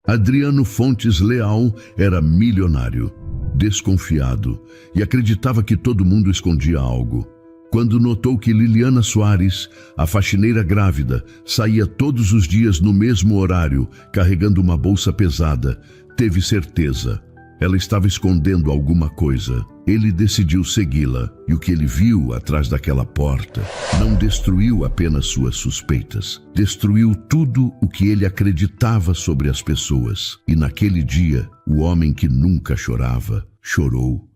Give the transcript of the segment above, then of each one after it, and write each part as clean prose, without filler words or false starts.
Adriano Fontes Leal era milionário, desconfiado e acreditava que todo mundo escondia algo. Quando notou que Liliana Soares, a faxineira grávida, saía todos os dias no mesmo horário, carregando uma bolsa pesada, teve certeza. Ela estava escondendo alguma coisa. Ele decidiu segui-la, e o que ele viu atrás daquela porta não destruiu apenas suas suspeitas, destruiu tudo o que ele acreditava sobre as pessoas. E naquele dia, o homem que nunca chorava, chorou.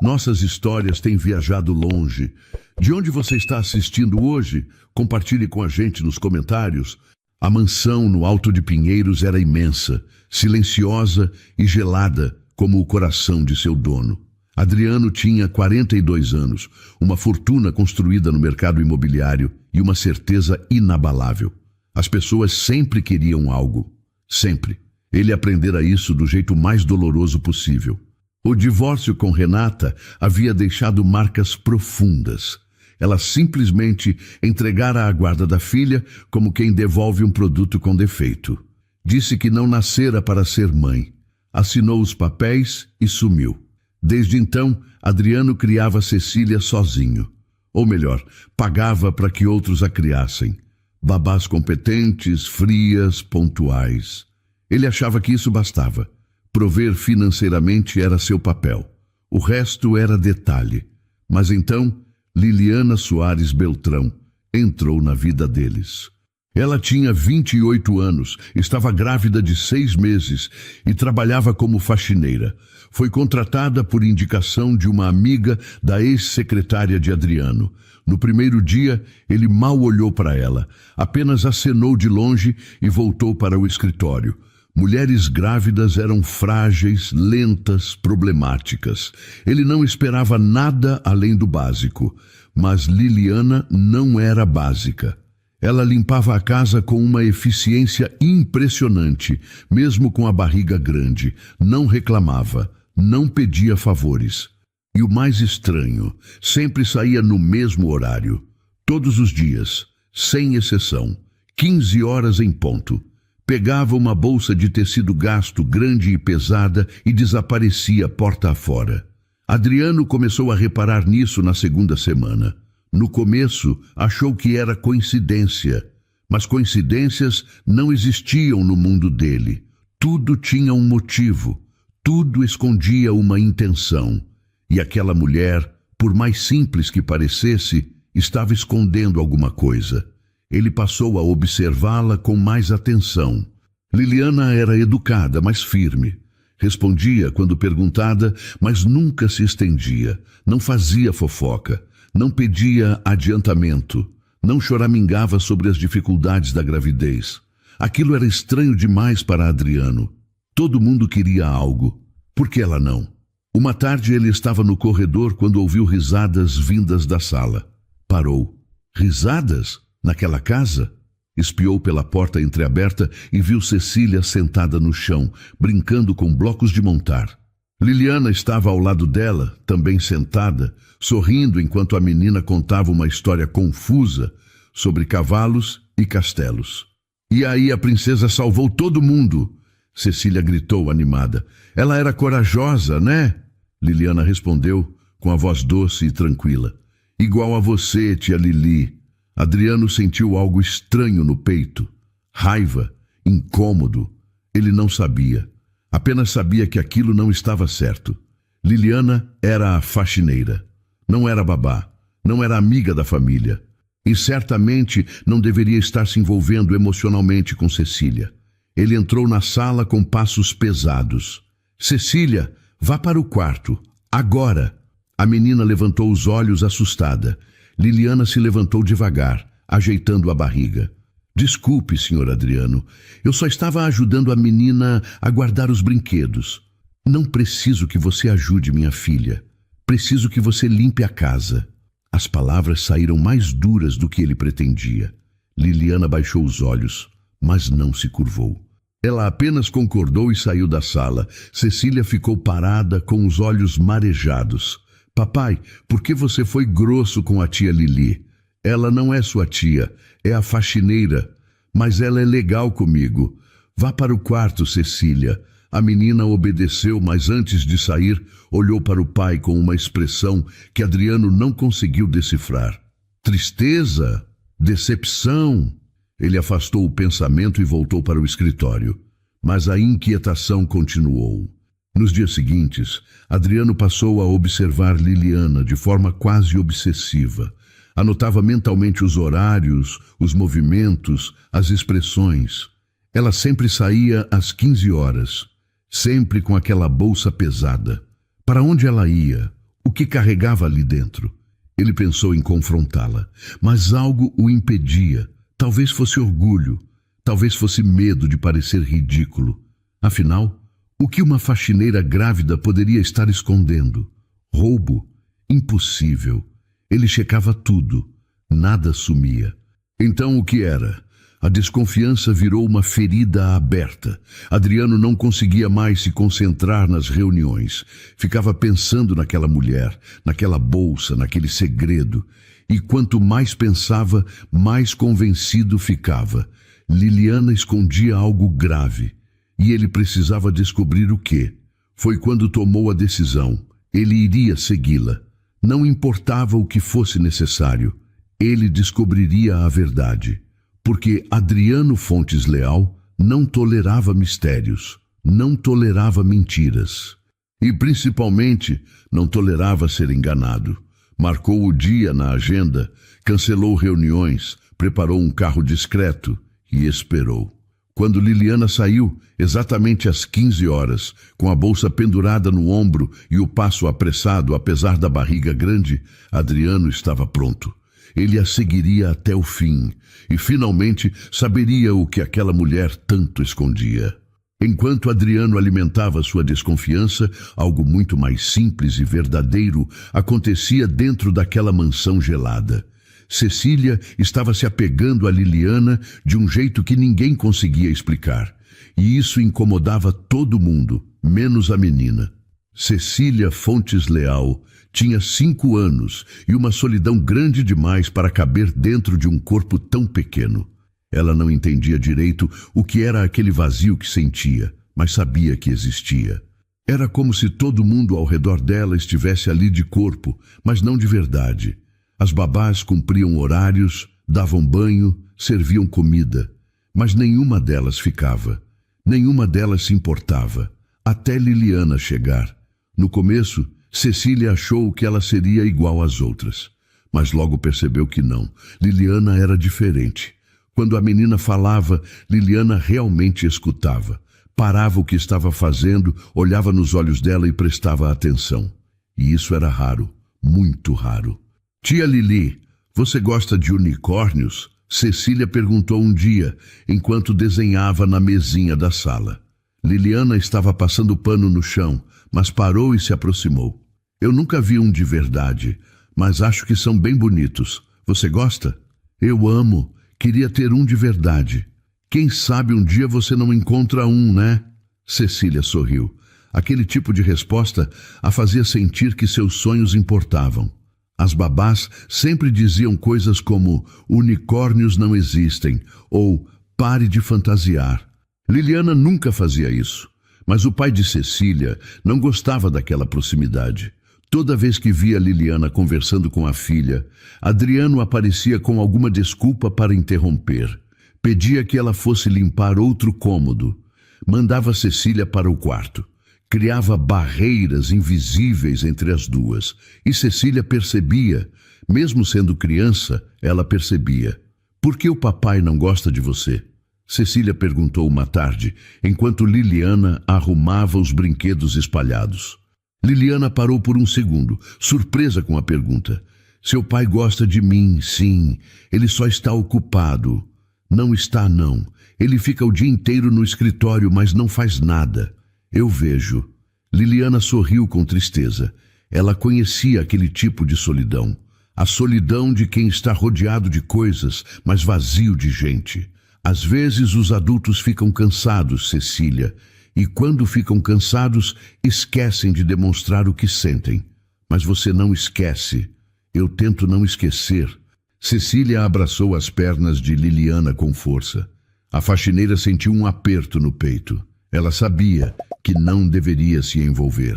Nossas histórias têm viajado longe. De onde você está assistindo hoje? Compartilhe com a gente nos comentários. A mansão no Alto de Pinheiros era imensa, silenciosa e gelada como o coração de seu dono. Adriano tinha 42 anos, uma fortuna construída no mercado imobiliário e uma certeza inabalável. As pessoas sempre queriam algo, sempre. Ele aprendera isso do jeito mais doloroso possível. O divórcio com Renata havia deixado marcas profundas. Ela simplesmente entregara a guarda da filha como quem devolve um produto com defeito. Disse que não nascera para ser mãe. Assinou os papéis e sumiu. Desde então, Adriano criava Cecília sozinho. Ou melhor, pagava para que outros a criassem. Babás competentes, frias, pontuais. Ele achava que isso bastava. Prover financeiramente era seu papel. O resto era detalhe. Mas então, Liliana Soares Beltrão entrou na vida deles. Ela tinha 28 anos, estava grávida de 6 meses e trabalhava como faxineira. Foi contratada por indicação de uma amiga da ex-secretária de Adriano. No primeiro dia, ele mal olhou para ela, apenas acenou de longe e voltou para o escritório. Mulheres grávidas eram frágeis, lentas, problemáticas. Ele não esperava nada além do básico, mas Liliana não era básica. Ela limpava a casa com uma eficiência impressionante, mesmo com a barriga grande. Não reclamava, não pedia favores. E o mais estranho, sempre saía no mesmo horário. Todos os dias, sem exceção, 15 horas em ponto. Pegava uma bolsa de tecido gasto grande e pesada e desaparecia porta afora. Adriano começou a reparar nisso na segunda semana. No começo, achou que era coincidência, mas coincidências não existiam no mundo dele. Tudo tinha um motivo, tudo escondia uma intenção. E aquela mulher, por mais simples que parecesse, estava escondendo alguma coisa. Ele passou a observá-la com mais atenção. Liliana era educada, mas firme. Respondia quando perguntada, mas nunca se estendia. Não fazia fofoca. Não pedia adiantamento, não choramingava sobre as dificuldades da gravidez. Aquilo era estranho demais para Adriano. Todo mundo queria algo. Por que ela não? Uma tarde ele estava no corredor quando ouviu risadas vindas da sala. Parou. Risadas? Naquela casa? Espiou pela porta entreaberta e viu Cecília sentada no chão, brincando com blocos de montar. Liliana estava ao lado dela, também sentada, sorrindo enquanto a menina contava uma história confusa sobre cavalos e castelos. E aí a princesa salvou todo mundo, Cecília gritou animada. Ela era corajosa, né? Liliana respondeu com a voz doce e tranquila. Igual a você, tia Lili. Adriano sentiu algo estranho no peito. Raiva, incômodo. Ele não sabia. Apenas sabia que aquilo não estava certo. Liliana era a faxineira. Não era babá. Não era amiga da família. E certamente não deveria estar se envolvendo emocionalmente com Cecília. Ele entrou na sala com passos pesados. Cecília, vá para o quarto. Agora! A menina levantou os olhos assustada. Liliana se levantou devagar, ajeitando a barriga. Desculpe, senhor Adriano. Eu só estava ajudando a menina a guardar os brinquedos. Não preciso que você ajude minha filha. Preciso que você limpe a casa. As palavras saíram mais duras do que ele pretendia. Liliana baixou os olhos, mas não se curvou. Ela apenas concordou e saiu da sala. Cecília ficou parada com os olhos marejados. Papai, por que você foi grosso com a tia Lili? Ela não é sua tia, é a faxineira, mas ela é legal comigo. Vá para o quarto, Cecília. A menina obedeceu, mas antes de sair, olhou para o pai com uma expressão que Adriano não conseguiu decifrar. Tristeza? Decepção? Ele afastou o pensamento e voltou para o escritório. Mas a inquietação continuou. Nos dias seguintes, Adriano passou a observar Liliana de forma quase obsessiva. Anotava mentalmente os horários, os movimentos, as expressões. Ela sempre saía às 15 horas, sempre com aquela bolsa pesada. Para onde ela ia? O que carregava ali dentro? Ele pensou em confrontá-la, mas algo o impedia. Talvez fosse orgulho, talvez fosse medo de parecer ridículo. Afinal, o que uma faxineira grávida poderia estar escondendo? Roubo? Impossível. Ele checava tudo. Nada sumia. Então o que era? A desconfiança virou uma ferida aberta. Adriano não conseguia mais se concentrar nas reuniões. Ficava pensando naquela mulher, naquela bolsa, naquele segredo. E quanto mais pensava, mais convencido ficava. Liliana escondia algo grave. E ele precisava descobrir o quê. Foi quando tomou a decisão. Ele iria segui-la. Não importava o que fosse necessário. Ele descobriria a verdade. Porque Adriano Fontes Leal não tolerava mistérios, não tolerava mentiras. E, principalmente, não tolerava ser enganado. Marcou o dia na agenda, cancelou reuniões, preparou um carro discreto e esperou. Quando Liliana saiu, exatamente às 15 horas, com a bolsa pendurada no ombro e o passo apressado, apesar da barriga grande, Adriano estava pronto. Ele a seguiria até o fim e, finalmente, saberia o que aquela mulher tanto escondia. Enquanto Adriano alimentava sua desconfiança, algo muito mais simples e verdadeiro acontecia dentro daquela mansão gelada. Cecília estava se apegando a Liliana de um jeito que ninguém conseguia explicar. E isso incomodava todo mundo, menos a menina. Cecília Fontes Leal tinha 5 anos e uma solidão grande demais para caber dentro de um corpo tão pequeno. Ela não entendia direito o que era aquele vazio que sentia, mas sabia que existia. Era como se todo mundo ao redor dela estivesse ali de corpo, mas não de verdade. As babás cumpriam horários, davam banho, serviam comida, mas nenhuma delas ficava. Nenhuma delas se importava, até Liliana chegar. No começo, Cecília achou que ela seria igual às outras, mas logo percebeu que não. Liliana era diferente. Quando a menina falava, Liliana realmente escutava. Parava o que estava fazendo, olhava nos olhos dela e prestava atenção. E isso era raro, muito raro. Tia Lili, você gosta de unicórnios? Cecília perguntou um dia, enquanto desenhava na mesinha da sala. Liliana estava passando pano no chão, mas parou e se aproximou. Eu nunca vi um de verdade, mas acho que são bem bonitos. Você gosta? Eu amo. Queria ter um de verdade. Quem sabe um dia você não encontra um, né? Cecília sorriu. Aquele tipo de resposta a fazia sentir que seus sonhos importavam. As babás sempre diziam coisas como unicórnios não existem ou pare de fantasiar. Liliana nunca fazia isso, mas o pai de Cecília não gostava daquela proximidade. Toda vez que via Liliana conversando com a filha, Adriano aparecia com alguma desculpa para interromper. Pedia que ela fosse limpar outro cômodo. Mandava Cecília para o quarto. Criava barreiras invisíveis entre as duas. E Cecília percebia, mesmo sendo criança, ela percebia. Por que o papai não gosta de você? Cecília perguntou uma tarde, enquanto Liliana arrumava os brinquedos espalhados. Liliana parou por um segundo, surpresa com a pergunta. Seu pai gosta de mim, sim. Ele só está ocupado. Não está, não. Ele fica o dia inteiro no escritório, mas não faz nada. Eu vejo. Liliana sorriu com tristeza. Ela conhecia aquele tipo de solidão. A solidão de quem está rodeado de coisas, mas vazio de gente. Às vezes os adultos ficam cansados, Cecília, e quando ficam cansados, esquecem de demonstrar o que sentem. Mas você não esquece. Eu tento não esquecer. Cecília abraçou as pernas de Liliana com força. A faxineira sentiu um aperto no peito. Ela sabia que não deveria se envolver.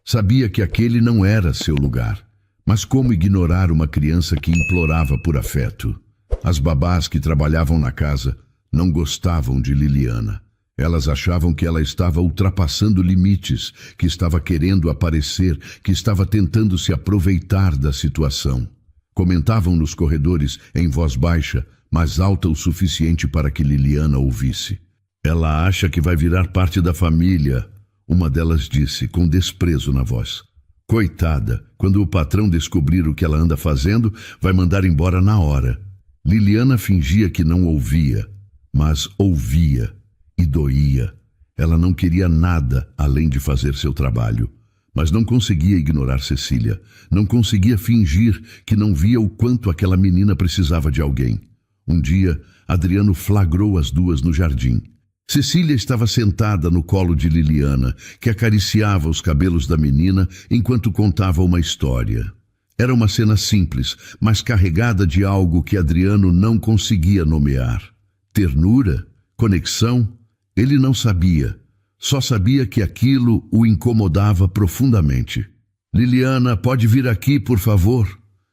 Sabia que aquele não era seu lugar. Mas como ignorar uma criança que implorava por afeto? As babás que trabalhavam na casa não gostavam de Liliana. Elas achavam que ela estava ultrapassando limites, que estava querendo aparecer, que estava tentando se aproveitar da situação. Comentavam nos corredores em voz baixa, mas alta o suficiente para que Liliana ouvisse. Ela acha que vai virar parte da família, uma delas disse, com desprezo na voz. Coitada, quando o patrão descobrir o que ela anda fazendo, vai mandar embora na hora. Liliana fingia que não ouvia, mas ouvia e doía. Ela não queria nada além de fazer seu trabalho, mas não conseguia ignorar Cecília. Não conseguia fingir que não via o quanto aquela menina precisava de alguém. Um dia, Adriano flagrou as duas no jardim. Cecília estava sentada no colo de Liliana, que acariciava os cabelos da menina enquanto contava uma história. Era uma cena simples, mas carregada de algo que Adriano não conseguia nomear. Ternura? Conexão? Ele não sabia. Só sabia que aquilo o incomodava profundamente. Liliana, pode vir aqui, por favor?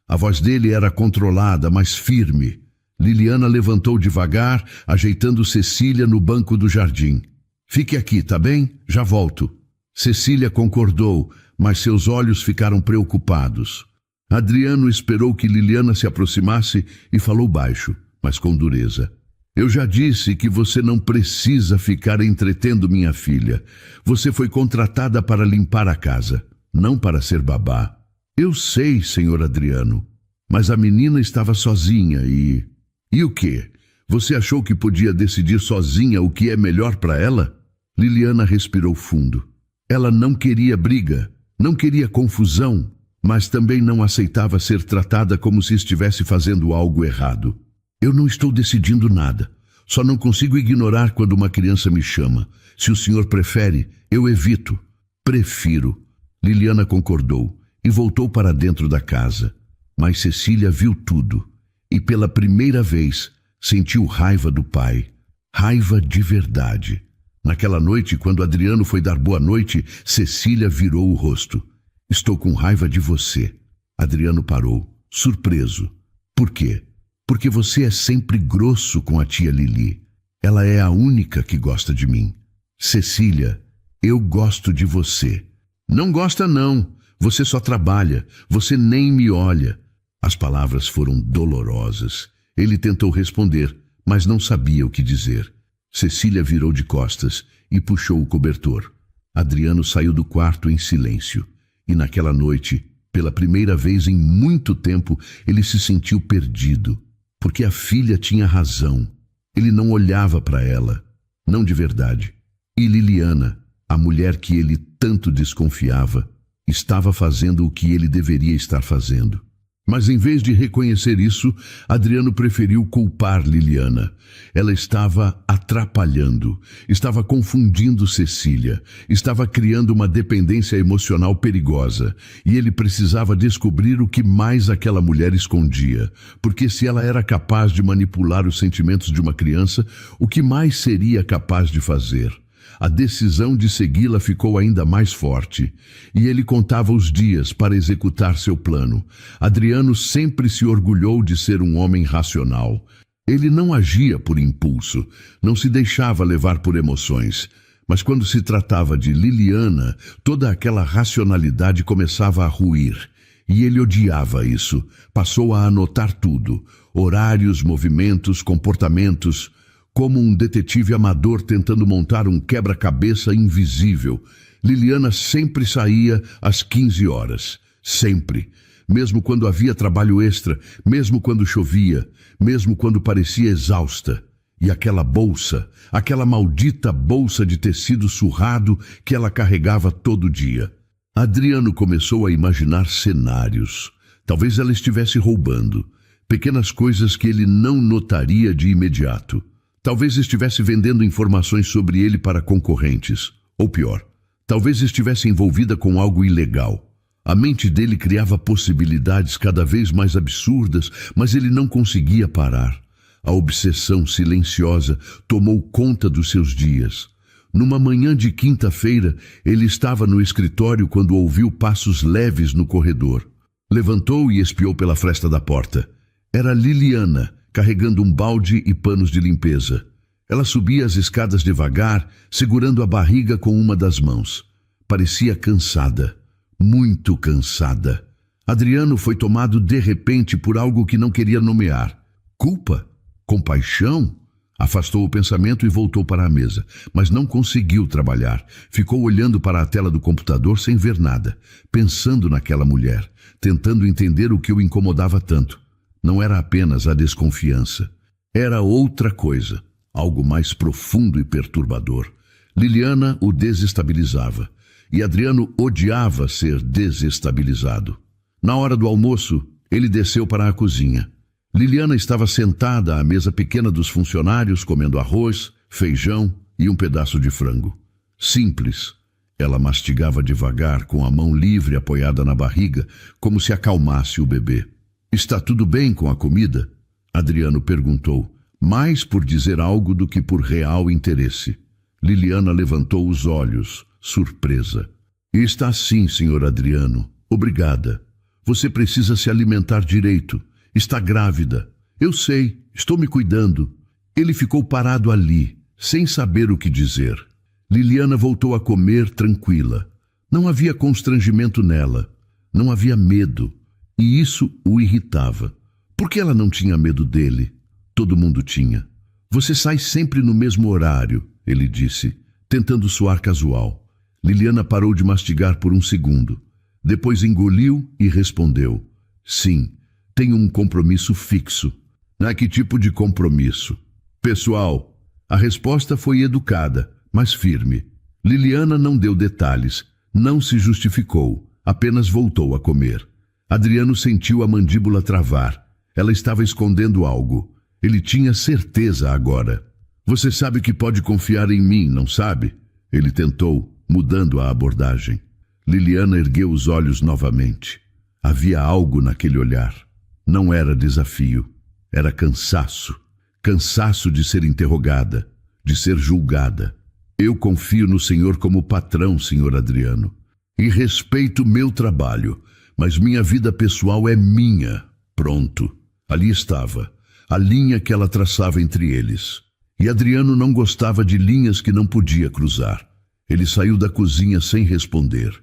A voz dele era controlada, mas firme. Liliana levantou devagar, ajeitando Cecília no banco do jardim. Fique aqui, tá bem? Já volto. Cecília concordou, mas seus olhos ficaram preocupados. Adriano esperou que Liliana se aproximasse e falou baixo, mas com dureza. Eu já disse que você não precisa ficar entretendo minha filha. Você foi contratada para limpar a casa, não para ser babá. Eu sei, senhor Adriano, mas a menina estava sozinha e... E o quê? Você achou que podia decidir sozinha o que é melhor para ela? Liliana respirou fundo. Ela não queria briga, não queria confusão, mas também não aceitava ser tratada como se estivesse fazendo algo errado. Eu não estou decidindo nada. Só não consigo ignorar quando uma criança me chama. Se o senhor prefere, eu evito. Prefiro. Liliana concordou e voltou para dentro da casa. Mas Cecília viu tudo. E pela primeira vez sentiu raiva do pai. Raiva de verdade. Naquela noite, quando Adriano foi dar boa noite, Cecília virou o rosto. Estou com raiva de você. Adriano parou, surpreso. Por quê? Porque você é sempre grosso com a tia Lili. Ela é a única que gosta de mim. Cecília, eu gosto de você. Não gosta não. Você só trabalha. Você nem me olha. As palavras foram dolorosas. Ele tentou responder, mas não sabia o que dizer. Cecília virou de costas e puxou o cobertor. Adriano saiu do quarto em silêncio. E naquela noite, pela primeira vez em muito tempo, ele se sentiu perdido. Porque a filha tinha razão. Ele não olhava para ela. Não de verdade. E Liliana, a mulher que ele tanto desconfiava, estava fazendo o que ele deveria estar fazendo. Mas em vez de reconhecer isso, Adriano preferiu culpar Liliana. Ela estava atrapalhando, estava confundindo Cecília, estava criando uma dependência emocional perigosa, e ele precisava descobrir o que mais aquela mulher escondia, porque se ela era capaz de manipular os sentimentos de uma criança, o que mais seria capaz de fazer? A decisão de segui-la ficou ainda mais forte, e ele contava os dias para executar seu plano. Adriano sempre se orgulhou de ser um homem racional. Ele não agia por impulso, não se deixava levar por emoções. Mas quando se tratava de Liliana, toda aquela racionalidade começava a ruir. E ele odiava isso. Passou a anotar tudo: horários, movimentos, comportamentos... Como um detetive amador tentando montar um quebra-cabeça invisível. Liliana sempre saía às 15 horas. Sempre. Mesmo quando havia trabalho extra, mesmo quando chovia, mesmo quando parecia exausta. E aquela bolsa, aquela maldita bolsa de tecido surrado que ela carregava todo dia. Adriano começou a imaginar cenários. Talvez ela estivesse roubando. Pequenas coisas que ele não notaria de imediato. Talvez estivesse vendendo informações sobre ele para concorrentes. Ou pior, talvez estivesse envolvida com algo ilegal. A mente dele criava possibilidades cada vez mais absurdas, mas ele não conseguia parar. A obsessão silenciosa tomou conta dos seus dias. Numa manhã de quinta-feira, ele estava no escritório quando ouviu passos leves no corredor. Levantou e espiou pela fresta da porta. Era Liliana, carregando um balde e panos de limpeza. Ela subia as escadas devagar, segurando a barriga com uma das mãos. Parecia cansada, muito cansada. Adriano foi tomado de repente por algo que não queria nomear. Culpa? Compaixão? Afastou o pensamento e voltou para a mesa, mas não conseguiu trabalhar. Ficou olhando para a tela do computador sem ver nada, pensando naquela mulher, tentando entender o que o incomodava tanto. Não era apenas a desconfiança. Era outra coisa, algo mais profundo e perturbador. Liliana o desestabilizava, e Adriano odiava ser desestabilizado. Na hora do almoço, ele desceu para a cozinha. Liliana estava sentada à mesa pequena dos funcionários, comendo arroz, feijão e um pedaço de frango. Simples. Ela mastigava devagar, com a mão livre apoiada na barriga, como se acalmasse o bebê. "Está tudo bem com a comida?" Adriano perguntou, mais por dizer algo do que por real interesse. Liliana levantou os olhos, surpresa. "Está sim, senhor Adriano. Obrigada. Você precisa se alimentar direito. Está grávida. Eu sei, estou me cuidando." Ele ficou parado ali, sem saber o que dizer. Liliana voltou a comer tranquila. Não havia constrangimento nela. Não havia medo. E isso o irritava. Por que ela não tinha medo dele? Todo mundo tinha. "Você sai sempre no mesmo horário", ele disse, tentando soar casual. Liliana parou de mastigar por um segundo. Depois engoliu e respondeu, "Sim. Tenho um compromisso fixo." "Que tipo de compromisso?" "Pessoal." A resposta foi educada, mas firme. Liliana não deu detalhes, não se justificou, apenas voltou a comer. Adriano sentiu a mandíbula travar. Ela estava escondendo algo. Ele tinha certeza agora. "Você sabe que pode confiar em mim, não sabe?" Ele tentou, mudando a abordagem. Liliana ergueu os olhos novamente. Havia algo naquele olhar. Não era desafio, era cansaço. Cansaço de ser interrogada, de ser julgada. "Eu confio no senhor como patrão, senhor Adriano, e respeito meu trabalho, mas minha vida pessoal é minha." Pronto. Ali estava, a linha que ela traçava entre eles. E Adriano não gostava de linhas que não podia cruzar. Ele saiu da cozinha sem responder.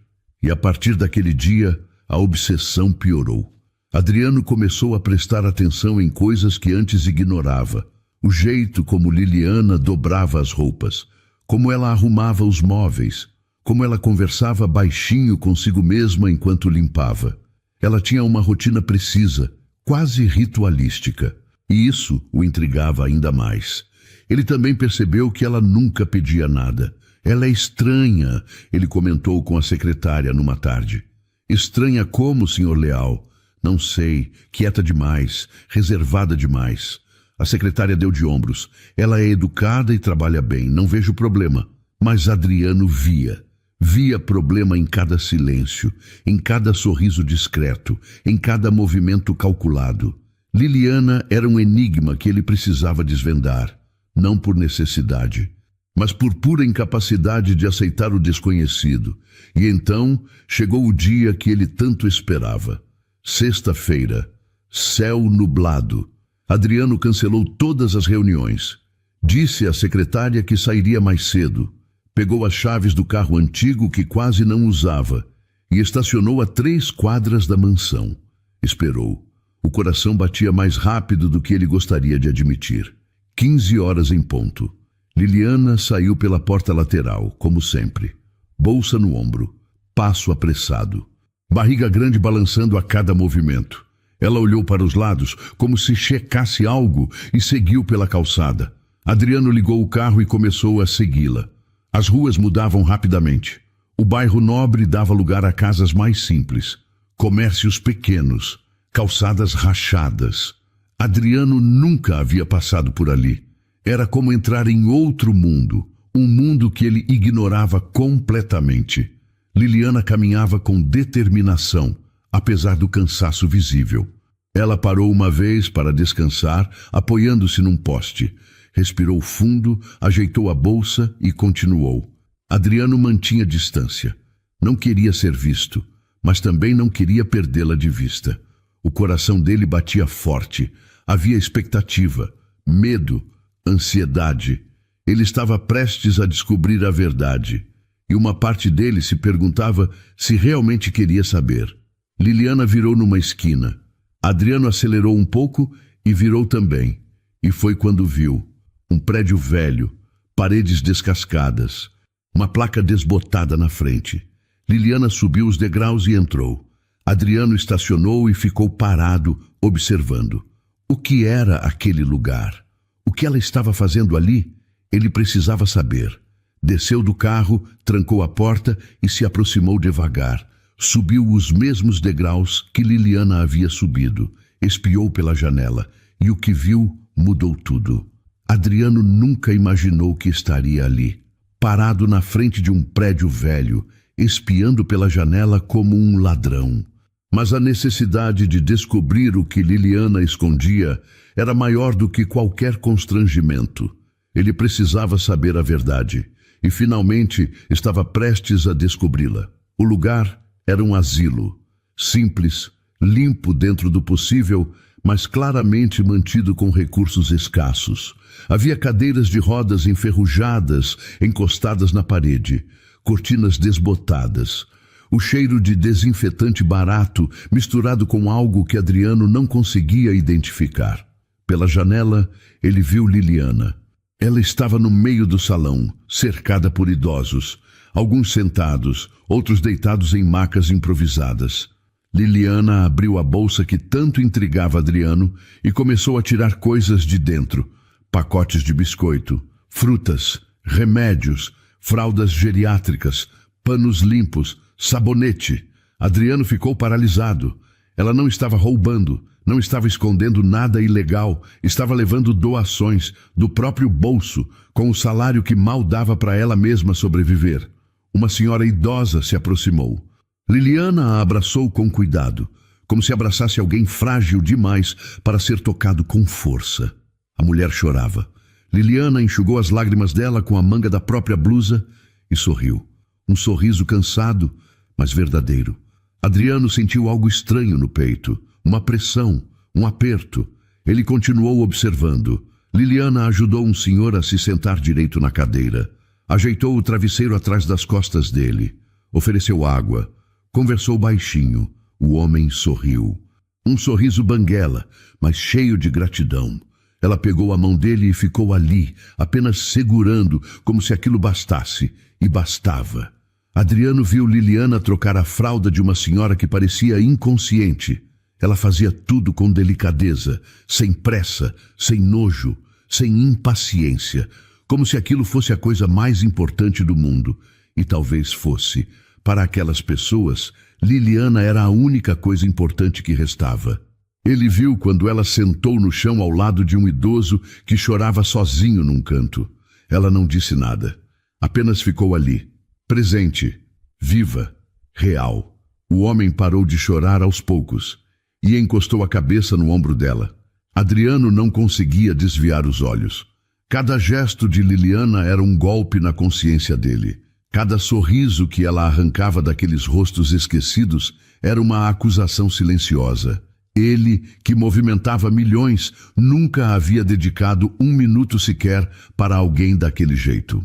E a partir daquele dia, a obsessão piorou. Adriano começou a prestar atenção em coisas que antes ignorava. O jeito como Liliana dobrava as roupas, como ela arrumava os móveis, como ela conversava baixinho consigo mesma enquanto limpava. Ela tinha uma rotina precisa, quase ritualística, e isso o intrigava ainda mais. Ele também percebeu que ela nunca pedia nada. "Ela é estranha", ele comentou com a secretária numa tarde. "Estranha como, senhor Leal?" "Não sei, quieta demais, reservada demais." A secretária deu de ombros. "Ela é educada e trabalha bem, não vejo problema." Mas Adriano via problema em cada silêncio, em cada sorriso discreto, em cada movimento calculado. Liliana era um enigma que ele precisava desvendar, não por necessidade, mas por pura incapacidade de aceitar o desconhecido. E então chegou o dia que ele tanto esperava. Sexta-feira, céu nublado. Adriano cancelou todas as reuniões. Disse à secretária que sairia mais cedo. Pegou as chaves do carro antigo que quase não usava e estacionou a 3 quadras da mansão. Esperou. O coração batia mais rápido do que ele gostaria de admitir. 15 horas em ponto. Liliana saiu pela porta lateral, como sempre. Bolsa no ombro. Passo apressado. Barriga grande balançando a cada movimento. Ela olhou para os lados, como se checasse algo, e seguiu pela calçada. Adriano ligou o carro e começou a segui-la. As ruas mudavam rapidamente. O bairro nobre dava lugar a casas mais simples. Comércios pequenos. Calçadas rachadas. Adriano nunca havia passado por ali. Era como entrar em outro mundo, um mundo que ele ignorava completamente. Liliana caminhava com determinação, apesar do cansaço visível. Ela parou uma vez para descansar, apoiando-se num poste. Respirou fundo, ajeitou a bolsa e continuou. Adriano mantinha distância. Não queria ser visto, mas também não queria perdê-la de vista. O coração dele batia forte. Havia expectativa, medo, ansiedade. Ele estava prestes a descobrir a verdade. E uma parte dele se perguntava se realmente queria saber. Liliana virou numa esquina. Adriano acelerou um pouco e virou também. E foi quando viu um prédio velho, paredes descascadas, uma placa desbotada na frente. Liliana subiu os degraus e entrou. Adriano estacionou e ficou parado, observando. O que era aquele lugar? O que ela estava fazendo ali? Ele precisava saber. Desceu do carro, trancou a porta e se aproximou devagar. Subiu os mesmos degraus que Liliana havia subido. Espiou pela janela e o que viu mudou tudo. Adriano nunca imaginou que estaria ali, parado na frente de um prédio velho, espiando pela janela como um ladrão. Mas a necessidade de descobrir o que Liliana escondia era maior do que qualquer constrangimento. Ele precisava saber a verdade e finalmente estava prestes a descobri-la. O lugar era um asilo, simples, limpo dentro do possível, mas claramente mantido com recursos escassos. Havia cadeiras de rodas enferrujadas, encostadas na parede, cortinas desbotadas. O cheiro de desinfetante barato misturado com algo que Adriano não conseguia identificar. Pela janela, ele viu Liliana. Ela estava no meio do salão, cercada por idosos, alguns sentados, outros deitados em macas improvisadas. Liliana abriu a bolsa que tanto intrigava Adriano e começou a tirar coisas de dentro. Pacotes de biscoito, frutas, remédios, fraldas geriátricas, panos limpos, sabonete. Adriano ficou paralisado. Ela não estava roubando, não estava escondendo nada ilegal, estava levando doações do próprio bolso, com o salário que mal dava para ela mesma sobreviver. Uma senhora idosa se aproximou. Liliana a abraçou com cuidado, como se abraçasse alguém frágil demais para ser tocado com força. A mulher chorava. Liliana enxugou as lágrimas dela com a manga da própria blusa e sorriu. Um sorriso cansado, mas verdadeiro. Adriano sentiu algo estranho no peito, uma pressão, um aperto. Ele continuou observando. Liliana ajudou um senhor a se sentar direito na cadeira. Ajeitou o travesseiro atrás das costas dele. Ofereceu água. Conversou baixinho. O homem sorriu. Um sorriso banguela, mas cheio de gratidão. Ela pegou a mão dele e ficou ali, apenas segurando, como se aquilo bastasse. E bastava. Adriano viu Liliana trocar a fralda de uma senhora que parecia inconsciente. Ela fazia tudo com delicadeza, sem pressa, sem nojo, sem impaciência, como se aquilo fosse a coisa mais importante do mundo. E talvez fosse. Para aquelas pessoas, Liliana era a única coisa importante que restava. Ele viu quando ela sentou no chão ao lado de um idoso que chorava sozinho num canto. Ela não disse nada. Apenas ficou ali, presente, viva, real. O homem parou de chorar aos poucos e encostou a cabeça no ombro dela. Adriano não conseguia desviar os olhos. Cada gesto de Liliana era um golpe na consciência dele. Cada sorriso que ela arrancava daqueles rostos esquecidos era uma acusação silenciosa. Ele, que movimentava milhões, nunca havia dedicado um minuto sequer para alguém daquele jeito.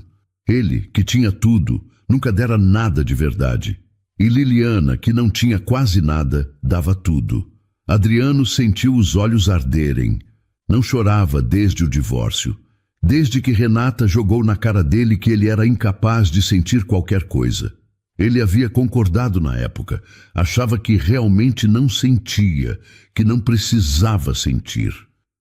Ele, que tinha tudo, nunca dera nada de verdade. E Liliana, que não tinha quase nada, dava tudo. Adriano sentiu os olhos arderem. Não chorava desde o divórcio. Desde que Renata jogou na cara dele que ele era incapaz de sentir qualquer coisa. Ele havia concordado na época. Achava que realmente não sentia, que não precisava sentir.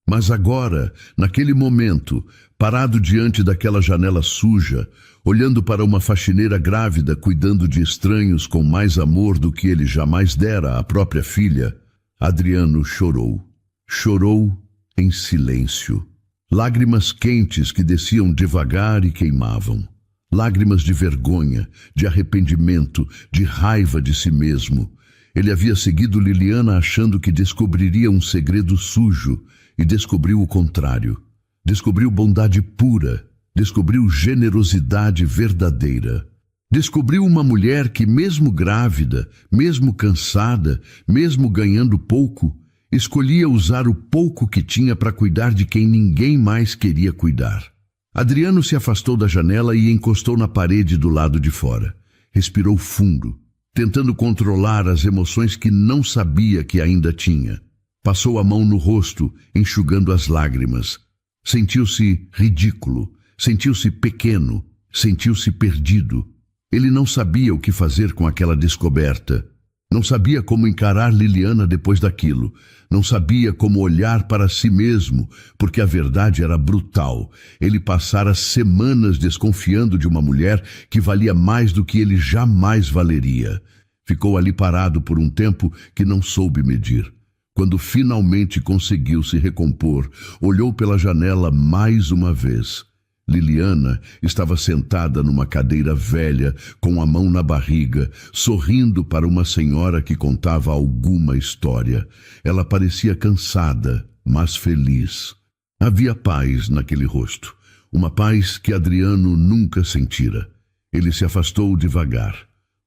Mas agora, naquele momento, parado diante daquela janela suja, olhando para uma faxineira grávida cuidando de estranhos com mais amor do que ele jamais dera à própria filha, Adriano chorou. Chorou em silêncio. Lágrimas quentes que desciam devagar e queimavam. Lágrimas de vergonha, de arrependimento, de raiva de si mesmo. Ele havia seguido Liliana achando que descobriria um segredo sujo e descobriu o contrário. Descobriu bondade pura, descobriu generosidade verdadeira. Descobriu uma mulher que, mesmo grávida, mesmo cansada, mesmo ganhando pouco, escolhia usar o pouco que tinha para cuidar de quem ninguém mais queria cuidar. Adriano se afastou da janela e encostou na parede do lado de fora. Respirou fundo, tentando controlar as emoções que não sabia que ainda tinha. Passou a mão no rosto, enxugando as lágrimas. Sentiu-se ridículo, sentiu-se pequeno, sentiu-se perdido. Ele não sabia o que fazer com aquela descoberta. Não sabia como encarar Liliana depois daquilo. Não sabia como olhar para si mesmo, porque a verdade era brutal. Ele passara semanas desconfiando de uma mulher que valia mais do que ele jamais valeria. Ficou ali parado por um tempo que não soube medir. Quando finalmente conseguiu se recompor, olhou pela janela mais uma vez. Liliana estava sentada numa cadeira velha, com a mão na barriga, sorrindo para uma senhora que contava alguma história. Ela parecia cansada, mas feliz. Havia paz naquele rosto, uma paz que Adriano nunca sentira. Ele se afastou devagar,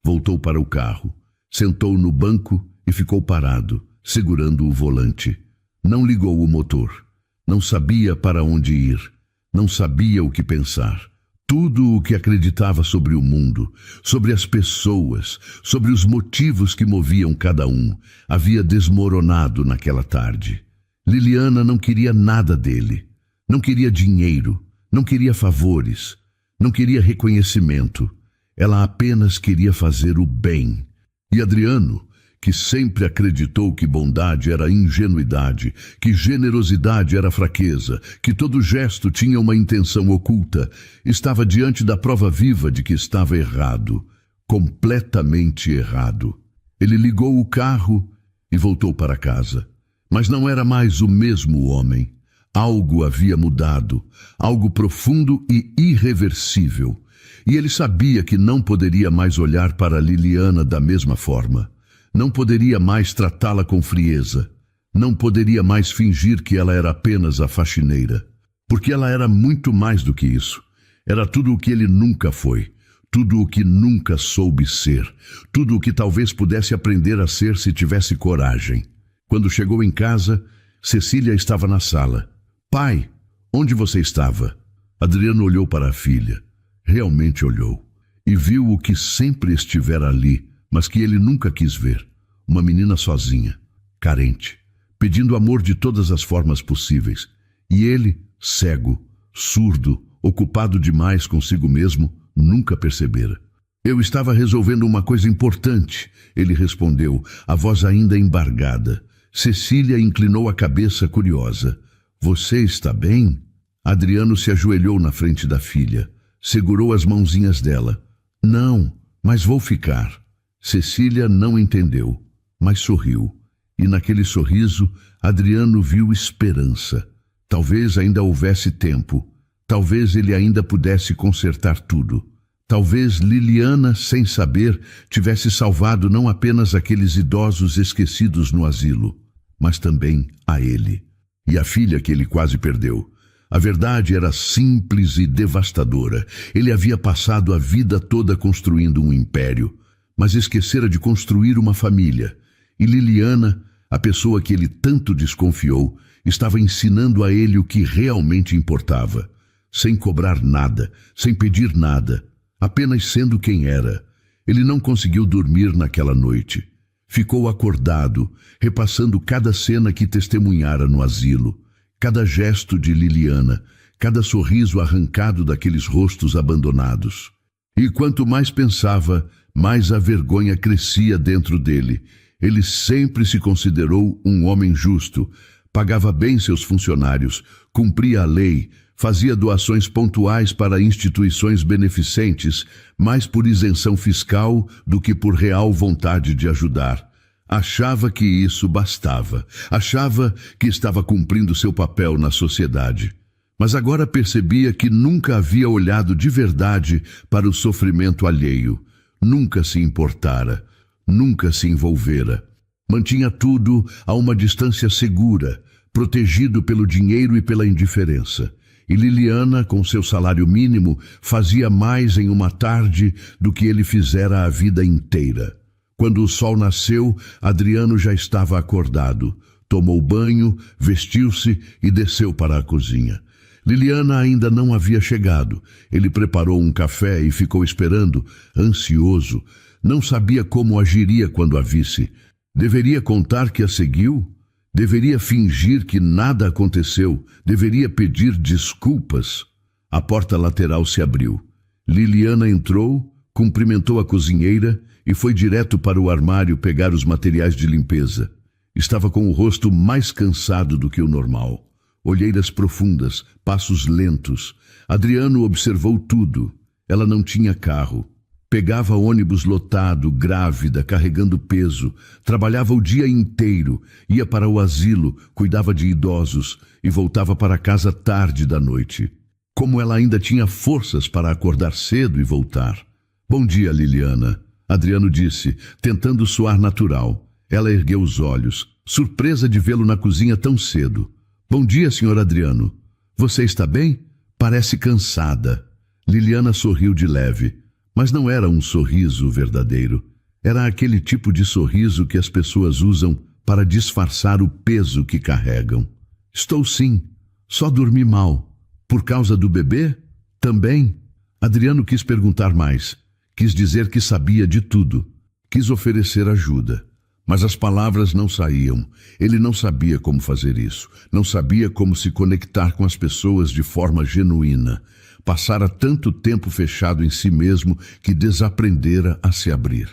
voltou para o carro, sentou no banco e ficou parado, segurando o volante. Não ligou o motor. Não sabia para onde ir. Não sabia o que pensar. Tudo o que acreditava sobre o mundo, sobre as pessoas, sobre os motivos que moviam cada um, havia desmoronado naquela tarde. Liliana não queria nada dele. Não queria dinheiro, não queria favores, não queria reconhecimento. Ela apenas queria fazer o bem. E Adriano, que sempre acreditou que bondade era ingenuidade, que generosidade era fraqueza, que todo gesto tinha uma intenção oculta, estava diante da prova viva de que estava errado, completamente errado. Ele ligou o carro e voltou para casa. Mas não era mais o mesmo homem. Algo havia mudado, algo profundo e irreversível. E ele sabia que não poderia mais olhar para Liliana da mesma forma. Não poderia mais tratá-la com frieza. Não poderia mais fingir que ela era apenas a faxineira. Porque ela era muito mais do que isso. Era tudo o que ele nunca foi. Tudo o que nunca soube ser. Tudo o que talvez pudesse aprender a ser se tivesse coragem. Quando chegou em casa, Cecília estava na sala. Pai, onde você estava? Adriano olhou para a filha. Realmente olhou. E viu o que sempre estivera ali, mas que ele nunca quis ver. Uma menina sozinha, carente, pedindo amor de todas as formas possíveis. E ele, cego, surdo, ocupado demais consigo mesmo, nunca percebera. Eu estava resolvendo uma coisa importante, ele respondeu, a voz ainda embargada. Cecília inclinou a cabeça curiosa. Você está bem? Adriano se ajoelhou na frente da filha, segurou as mãozinhas dela. Não, mas vou ficar. Cecília não entendeu, mas sorriu. E naquele sorriso, Adriano viu esperança. Talvez ainda houvesse tempo. Talvez ele ainda pudesse consertar tudo. Talvez Liliana, sem saber, tivesse salvado não apenas aqueles idosos esquecidos no asilo, mas também a ele. E a filha que ele quase perdeu. A verdade era simples e devastadora. Ele havia passado a vida toda construindo um império, mas esquecera de construir uma família. E Liliana, a pessoa que ele tanto desconfiou, estava ensinando a ele o que realmente importava, sem cobrar nada, sem pedir nada, apenas sendo quem era. Ele não conseguiu dormir naquela noite. Ficou acordado, repassando cada cena que testemunhara no asilo, cada gesto de Liliana, cada sorriso arrancado daqueles rostos abandonados. E quanto mais pensava, mais a vergonha crescia dentro dele. Ele sempre se considerou um homem justo, pagava bem seus funcionários, cumpria a lei, fazia doações pontuais para instituições beneficentes, mais por isenção fiscal do que por real vontade de ajudar. Achava que isso bastava, achava que estava cumprindo seu papel na sociedade. Mas agora percebia que nunca havia olhado de verdade para o sofrimento alheio, nunca se importara. Nunca se envolvera. Mantinha tudo a uma distância segura, protegido pelo dinheiro e pela indiferença. E Liliana, com seu salário mínimo, fazia mais em uma tarde do que ele fizera a vida inteira. Quando o sol nasceu, Adriano já estava acordado. Tomou banho, vestiu-se e desceu para a cozinha. Liliana ainda não havia chegado. Ele preparou um café e ficou esperando, ansioso. Não sabia como agiria quando a visse. Deveria contar que a seguiu? Deveria fingir que nada aconteceu? Deveria pedir desculpas? A porta lateral se abriu. Liliana entrou, cumprimentou a cozinheira e foi direto para o armário pegar os materiais de limpeza. Estava com o rosto mais cansado do que o normal. Olheiras profundas, passos lentos. Adriano observou tudo. Ela não tinha carro. Pegava ônibus lotado, grávida, carregando peso. Trabalhava o dia inteiro. Ia para o asilo, cuidava de idosos e voltava para casa tarde da noite. Como ela ainda tinha forças para acordar cedo e voltar. Bom dia, Liliana, Adriano disse, tentando soar natural. Ela ergueu os olhos, surpresa de vê-lo na cozinha tão cedo. Bom dia, senhor Adriano. Você está bem? Parece cansada. Liliana sorriu de leve, mas não era um sorriso verdadeiro. Era aquele tipo de sorriso que as pessoas usam para disfarçar o peso que carregam. Estou sim, só dormi mal. Por causa do bebê? Também? Adriano quis perguntar mais. Quis dizer que sabia de tudo. Quis oferecer ajuda. Mas as palavras não saíam. Ele não sabia como fazer isso. Não sabia como se conectar com as pessoas de forma genuína. Passara tanto tempo fechado em si mesmo que desaprendera a se abrir.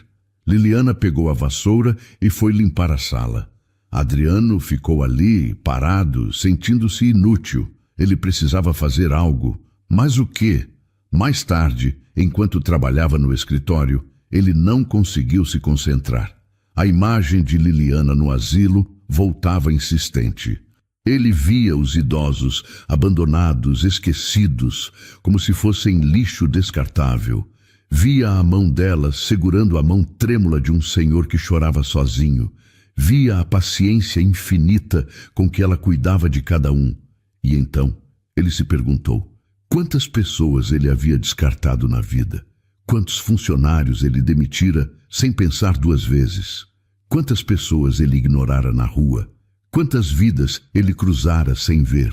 Liliana pegou a vassoura e foi limpar a sala. Adriano ficou ali, parado, sentindo-se inútil. Ele precisava fazer algo. Mas o quê? Mais tarde, enquanto trabalhava no escritório, ele não conseguiu se concentrar. A imagem de Liliana no asilo voltava insistente. Ele via os idosos, abandonados, esquecidos, como se fossem lixo descartável. Via a mão dela segurando a mão trêmula de um senhor que chorava sozinho. Via a paciência infinita com que ela cuidava de cada um. E então ele se perguntou, quantas pessoas ele havia descartado na vida? Quantos funcionários ele demitira sem pensar duas vezes? Quantas pessoas ele ignorara na rua? Quantas vidas ele cruzara sem ver?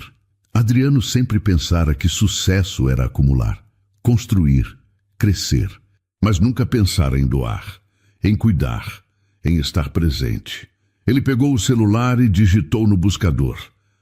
Adriano sempre pensara que sucesso era acumular, construir, crescer, mas nunca pensara em doar, em cuidar, em estar presente. Ele pegou o celular e digitou no buscador.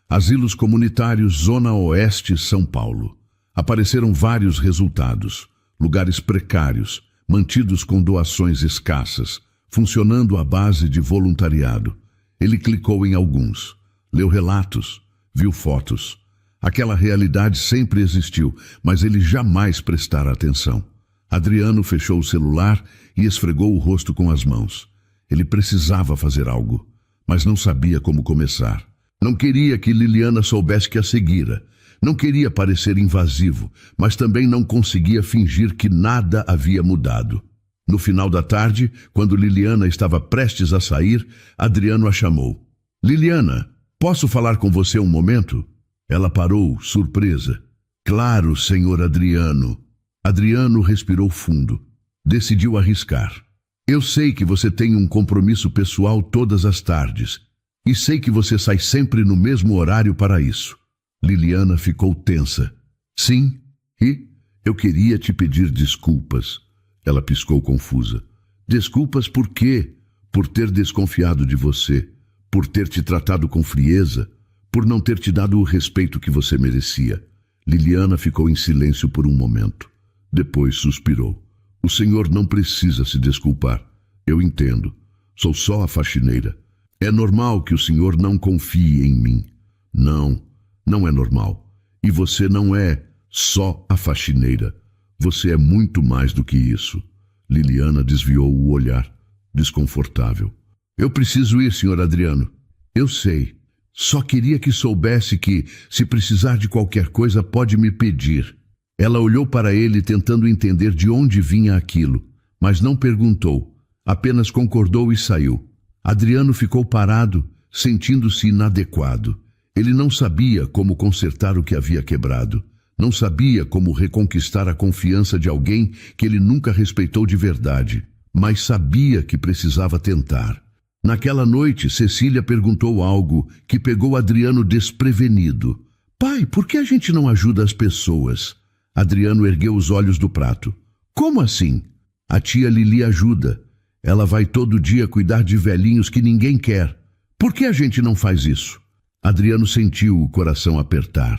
Asilos comunitários Zona Oeste, São Paulo. Apareceram vários resultados. Lugares precários, mantidos com doações escassas, funcionando à base de voluntariado. Ele clicou em alguns, leu relatos, viu fotos. Aquela realidade sempre existiu, mas ele jamais prestara atenção. Adriano fechou o celular e esfregou o rosto com as mãos. Ele precisava fazer algo, mas não sabia como começar. Não queria que Liliana soubesse que a seguira. Não queria parecer invasivo, mas também não conseguia fingir que nada havia mudado. No final da tarde, quando Liliana estava prestes a sair, Adriano a chamou. Liliana, posso falar com você um momento? Ela parou, surpresa. Claro, senhor Adriano. Adriano respirou fundo. Decidiu arriscar. Eu sei que você tem um compromisso pessoal todas as tardes. E sei que você sai sempre no mesmo horário para isso. Liliana ficou tensa. Sim, e eu queria te pedir desculpas. Ela piscou confusa. Desculpas por quê? Por ter desconfiado de você, por ter te tratado com frieza, por não ter te dado o respeito que você merecia. Liliana ficou em silêncio por um momento. Depois suspirou. O senhor não precisa se desculpar. Eu entendo. Sou só a faxineira. É normal que o senhor não confie em mim. Não, não é normal. E você não é só a faxineira. Você é muito mais do que isso. Liliana desviou o olhar, desconfortável. Eu preciso ir, senhor Adriano. Eu sei. Só queria que soubesse que, se precisar de qualquer coisa, pode me pedir. Ela olhou para ele tentando entender de onde vinha aquilo, mas não perguntou. Apenas concordou e saiu. Adriano ficou parado, sentindo-se inadequado. Ele não sabia como consertar o que havia quebrado. Não sabia como reconquistar a confiança de alguém que ele nunca respeitou de verdade, mas sabia que precisava tentar. Naquela noite, Cecília perguntou algo que pegou Adriano desprevenido. Pai, por que a gente não ajuda as pessoas? Adriano ergueu os olhos do prato. Como assim? A tia Lili ajuda. Ela vai todo dia cuidar de velhinhos que ninguém quer. Por que a gente não faz isso? Adriano sentiu o coração apertar.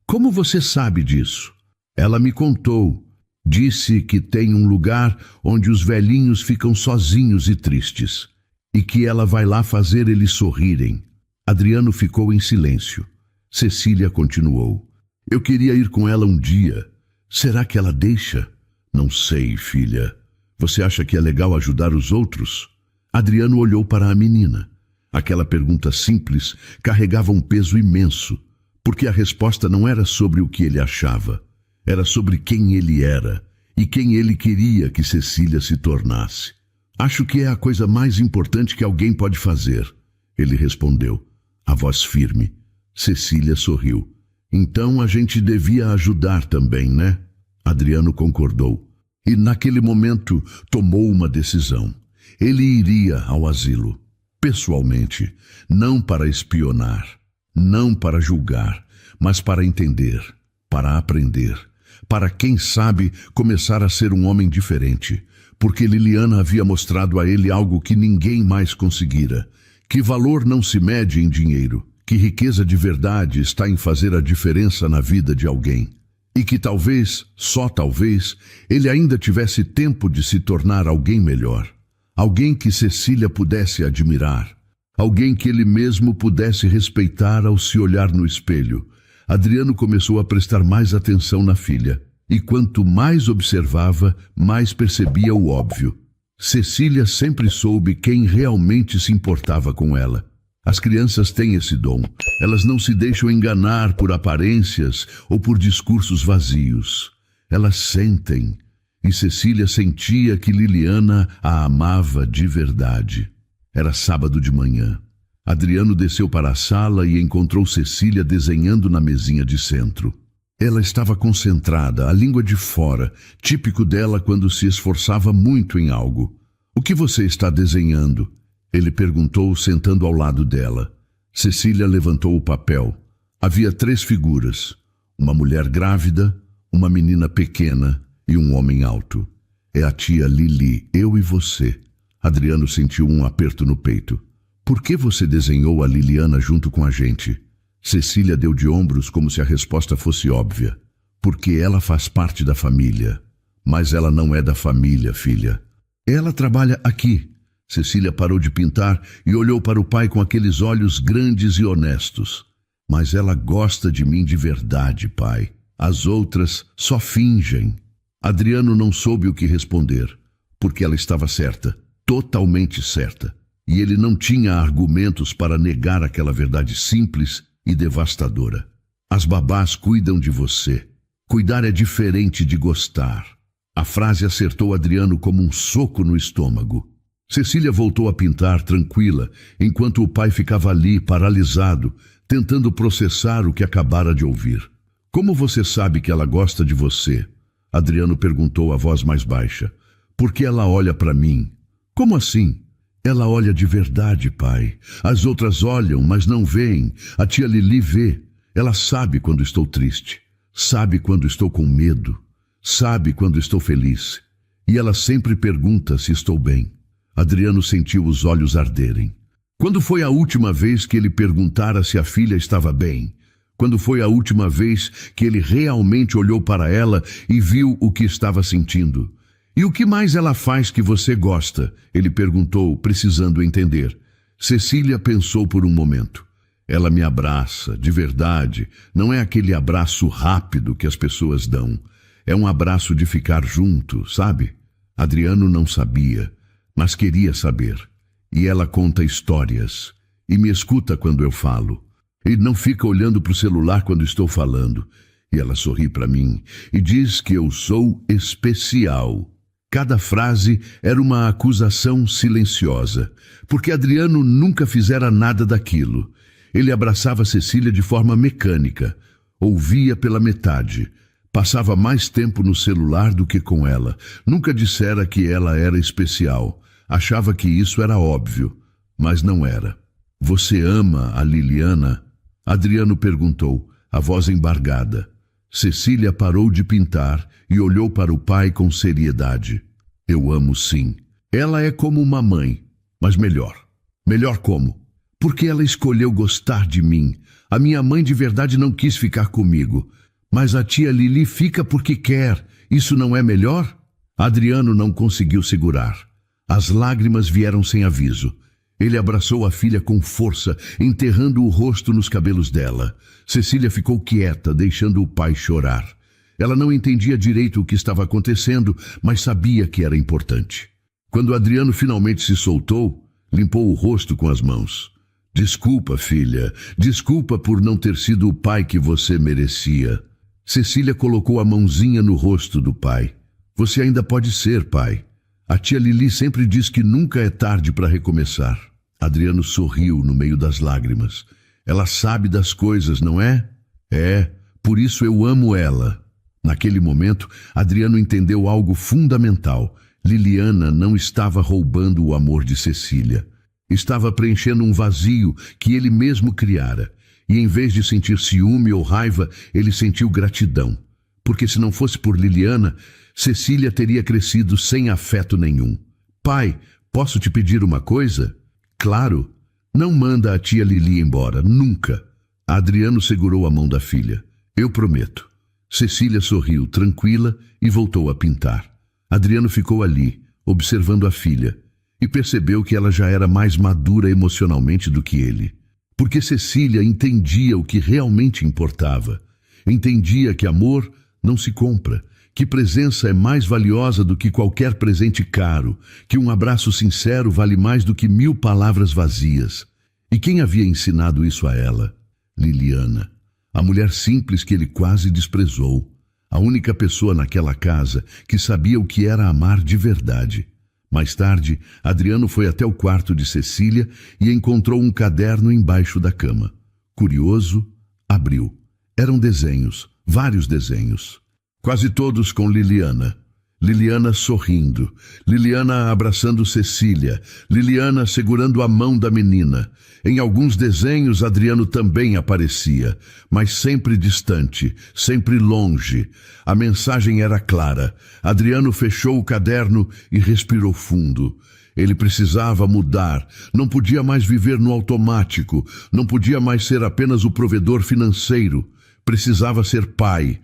Como você sabe disso? Ela me contou. Disse que tem um lugar onde os velhinhos ficam sozinhos e tristes. E que ela vai lá fazer eles sorrirem. Adriano ficou em silêncio. Cecília continuou. Eu queria ir com ela um dia. Será que ela deixa? Não sei, filha. Você acha que é legal ajudar os outros? Adriano olhou para a menina. Aquela pergunta simples carregava um peso imenso, porque a resposta não era sobre o que ele achava. Era sobre quem ele era e quem ele queria que Cecília se tornasse. Acho que é a coisa mais importante que alguém pode fazer, ele respondeu, a voz firme. Cecília sorriu. Então a gente devia ajudar também, né? Adriano concordou. E naquele momento tomou uma decisão. Ele iria ao asilo, pessoalmente, não para espionar, não para julgar, mas para entender, para aprender, para, quem sabe, começar a ser um homem diferente, porque Liliana havia mostrado a ele algo que ninguém mais conseguira, que valor não se mede em dinheiro, que riqueza de verdade está em fazer a diferença na vida de alguém. E que talvez, só talvez, ele ainda tivesse tempo de se tornar alguém melhor. Alguém que Cecília pudesse admirar. Alguém que ele mesmo pudesse respeitar ao se olhar no espelho. Adriano começou a prestar mais atenção na filha. E quanto mais observava, mais percebia o óbvio. Cecília sempre soube quem realmente se importava com ela. As crianças têm esse dom. Elas não se deixam enganar por aparências ou por discursos vazios. Elas sentem. E Cecília sentia que Liliana a amava de verdade. Era sábado de manhã. Adriano desceu para a sala e encontrou Cecília desenhando na mesinha de centro. Ela estava concentrada, a língua de fora, típico dela quando se esforçava muito em algo. O que você está desenhando? Ele perguntou, sentando ao lado dela. Cecília levantou o papel. Havia 3 figuras. Uma mulher grávida, uma menina pequena e um homem alto. É a tia Lili, eu e você. Adriano sentiu um aperto no peito. Por que você desenhou a Liliana junto com a gente? Cecília deu de ombros como se a resposta fosse óbvia. Porque ela faz parte da família. Mas ela não é da família, filha. Ela trabalha aqui. Cecília parou de pintar e olhou para o pai com aqueles olhos grandes e honestos. Mas ela gosta de mim de verdade, pai. As outras só fingem. Adriano não soube o que responder, porque ela estava certa, totalmente certa. E ele não tinha argumentos para negar aquela verdade simples e devastadora. As babás cuidam de você. Cuidar é diferente de gostar. A frase acertou Adriano como um soco no estômago. Cecília voltou a pintar tranquila, enquanto o pai ficava ali, paralisado, tentando processar o que acabara de ouvir. Como você sabe que ela gosta de você? Adriano perguntou a voz mais baixa. Porque ela olha para mim. Como assim? Ela olha de verdade, pai. As outras olham, mas não veem. A tia Lili vê. Ela sabe quando estou triste. Sabe quando estou com medo. Sabe quando estou feliz. E ela sempre pergunta se estou bem. Adriano sentiu os olhos arderem. Quando foi a última vez que ele perguntara se a filha estava bem? Quando foi a última vez que ele realmente olhou para ela e viu o que estava sentindo? E o que mais ela faz que você gosta? Ele perguntou, precisando entender. Cecília pensou por um momento. Ela me abraça, de verdade. Não é aquele abraço rápido que as pessoas dão. É um abraço de ficar junto, sabe? Adriano não sabia, mas queria saber. E ela conta histórias. E me escuta quando eu falo. E não fica olhando para o celular quando estou falando. E ela sorri para mim e diz que eu sou especial. Cada frase era uma acusação silenciosa, porque Adriano nunca fizera nada daquilo. Ele abraçava Cecília de forma mecânica, ouvia pela metade, passava mais tempo no celular do que com ela. Nunca dissera que ela era especial. Achava que isso era óbvio, mas não era. Você ama a Liliana? Adriano perguntou, a voz embargada. Cecília parou de pintar e olhou para o pai com seriedade. Eu amo sim. Ela é como uma mãe, mas melhor. Melhor como? Porque ela escolheu gostar de mim. A minha mãe de verdade não quis ficar comigo. Mas a tia Lili fica porque quer. Isso não é melhor? Adriano não conseguiu segurar. As lágrimas vieram sem aviso. Ele abraçou a filha com força, enterrando o rosto nos cabelos dela. Cecília ficou quieta, deixando o pai chorar. Ela não entendia direito o que estava acontecendo, mas sabia que era importante. Quando Adriano finalmente se soltou, limpou o rosto com as mãos. Desculpa, filha. Desculpa por não ter sido o pai que você merecia. Cecília colocou a mãozinha no rosto do pai. Você ainda pode ser, pai. A tia Lili sempre diz que nunca é tarde para recomeçar. Adriano sorriu no meio das lágrimas. Ela sabe das coisas, não é? É, por isso eu amo ela. Naquele momento, Adriano entendeu algo fundamental. Liliana não estava roubando o amor de Cecília. Estava preenchendo um vazio que ele mesmo criara. E em vez de sentir ciúme ou raiva, ele sentiu gratidão. Porque se não fosse por Liliana, Cecília teria crescido sem afeto nenhum. Pai, posso te pedir uma coisa? Claro. Não manda a tia Lili embora, nunca. Adriano segurou a mão da filha. Eu prometo. Cecília sorriu, tranquila, e voltou a pintar. Adriano ficou ali, observando a filha, e percebeu que ela já era mais madura emocionalmente do que ele. Porque Cecília entendia o que realmente importava. Entendia que amor não se compra, que presença é mais valiosa do que qualquer presente caro, que um abraço sincero vale mais do que 1000 palavras vazias. E quem havia ensinado isso a ela? Liliana, a mulher simples que ele quase desprezou. A única pessoa naquela casa que sabia o que era amar de verdade. Mais tarde, Adriano foi até o quarto de Cecília e encontrou um caderno embaixo da cama. Curioso, abriu. Eram desenhos, vários desenhos. Quase todos com Liliana. Liliana sorrindo, Liliana abraçando Cecília, Liliana segurando a mão da menina. Em alguns desenhos, Adriano também aparecia, mas sempre distante, sempre longe. A mensagem era clara. Adriano fechou o caderno e respirou fundo. Ele precisava mudar, não podia mais viver no automático, não podia mais ser apenas o provedor financeiro. Precisava ser pai